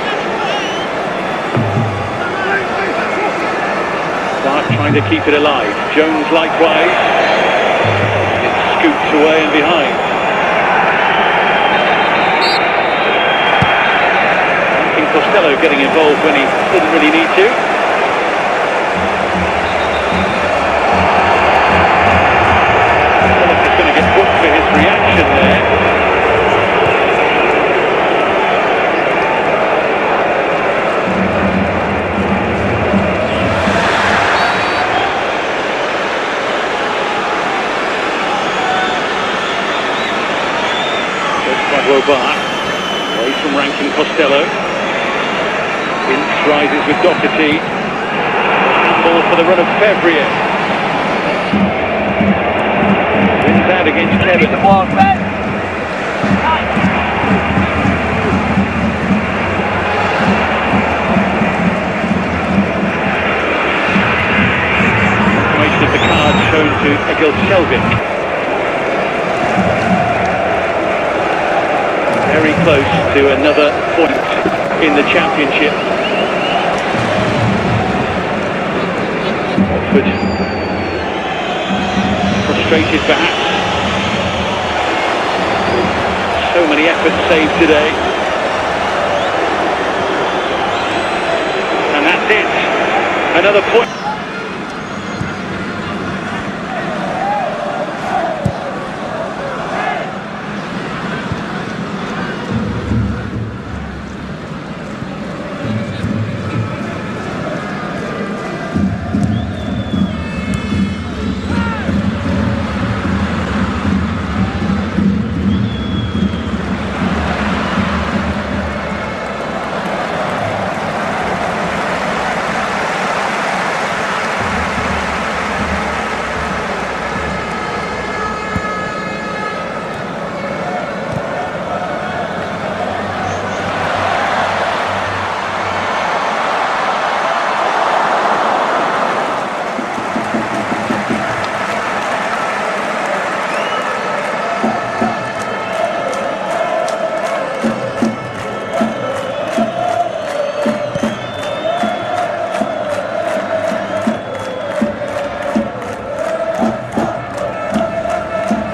Clark trying to keep it alive. Jones likewise. It scoots away and behind. Costello getting involved when he didn't really need to. Phillips is going to get booked for his reaction there. Goes Quadrobar away from Rankin Costello. Ince rises with Doherty. Ball for the run of Fevrier. Wins out against Kevin. Confirmation of the card shown to Egil Selvik. Very close to another point in the championship. Watford frustrated perhaps. So many efforts saved today. And that's it. Another point.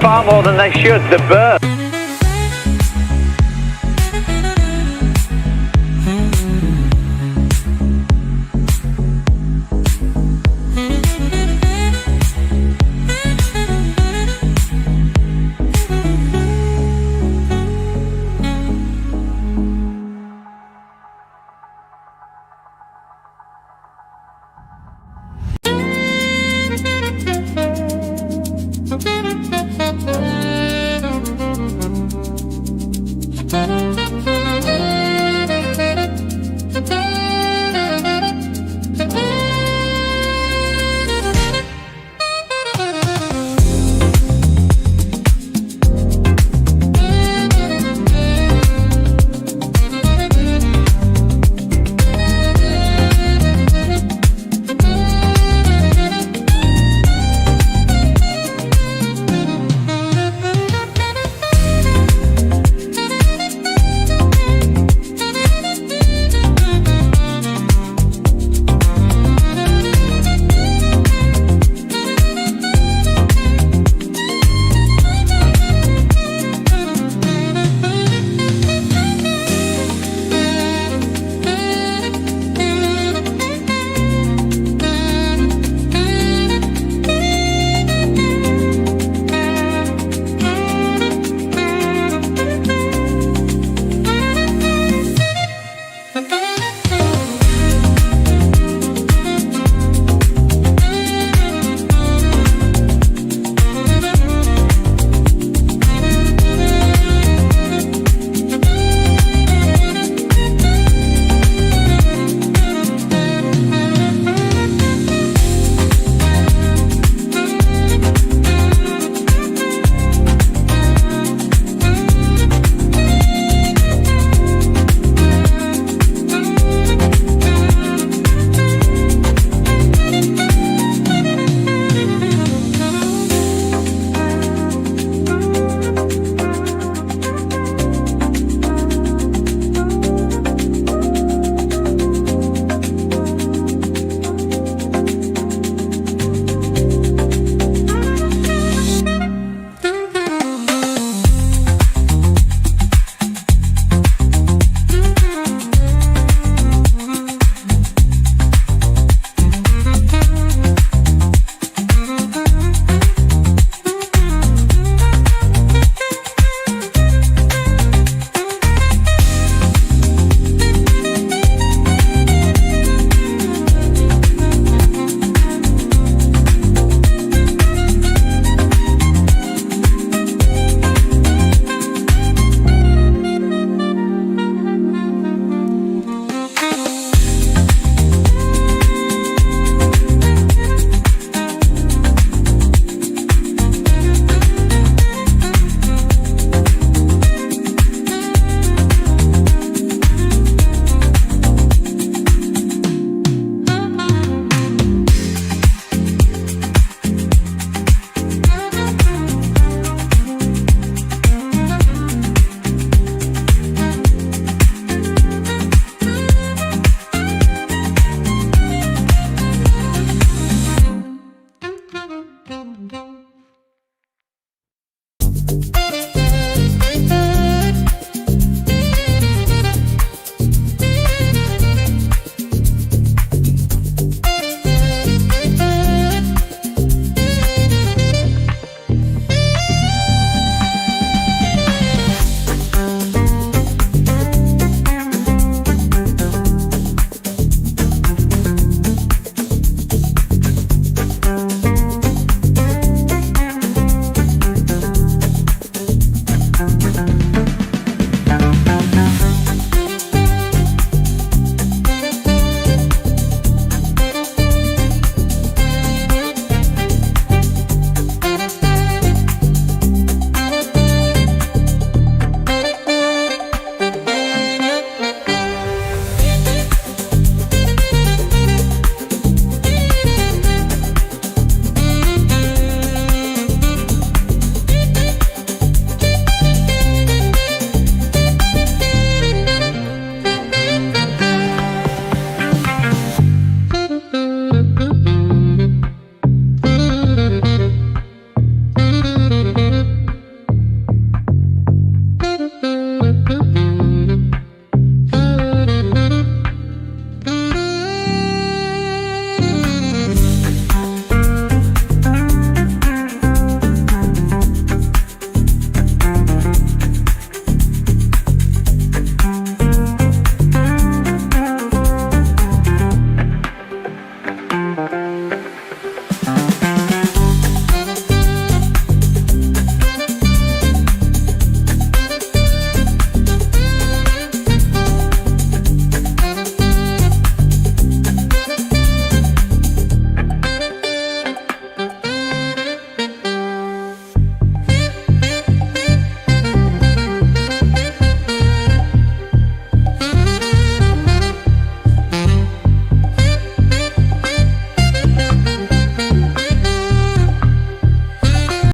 Far more than they should, the burst.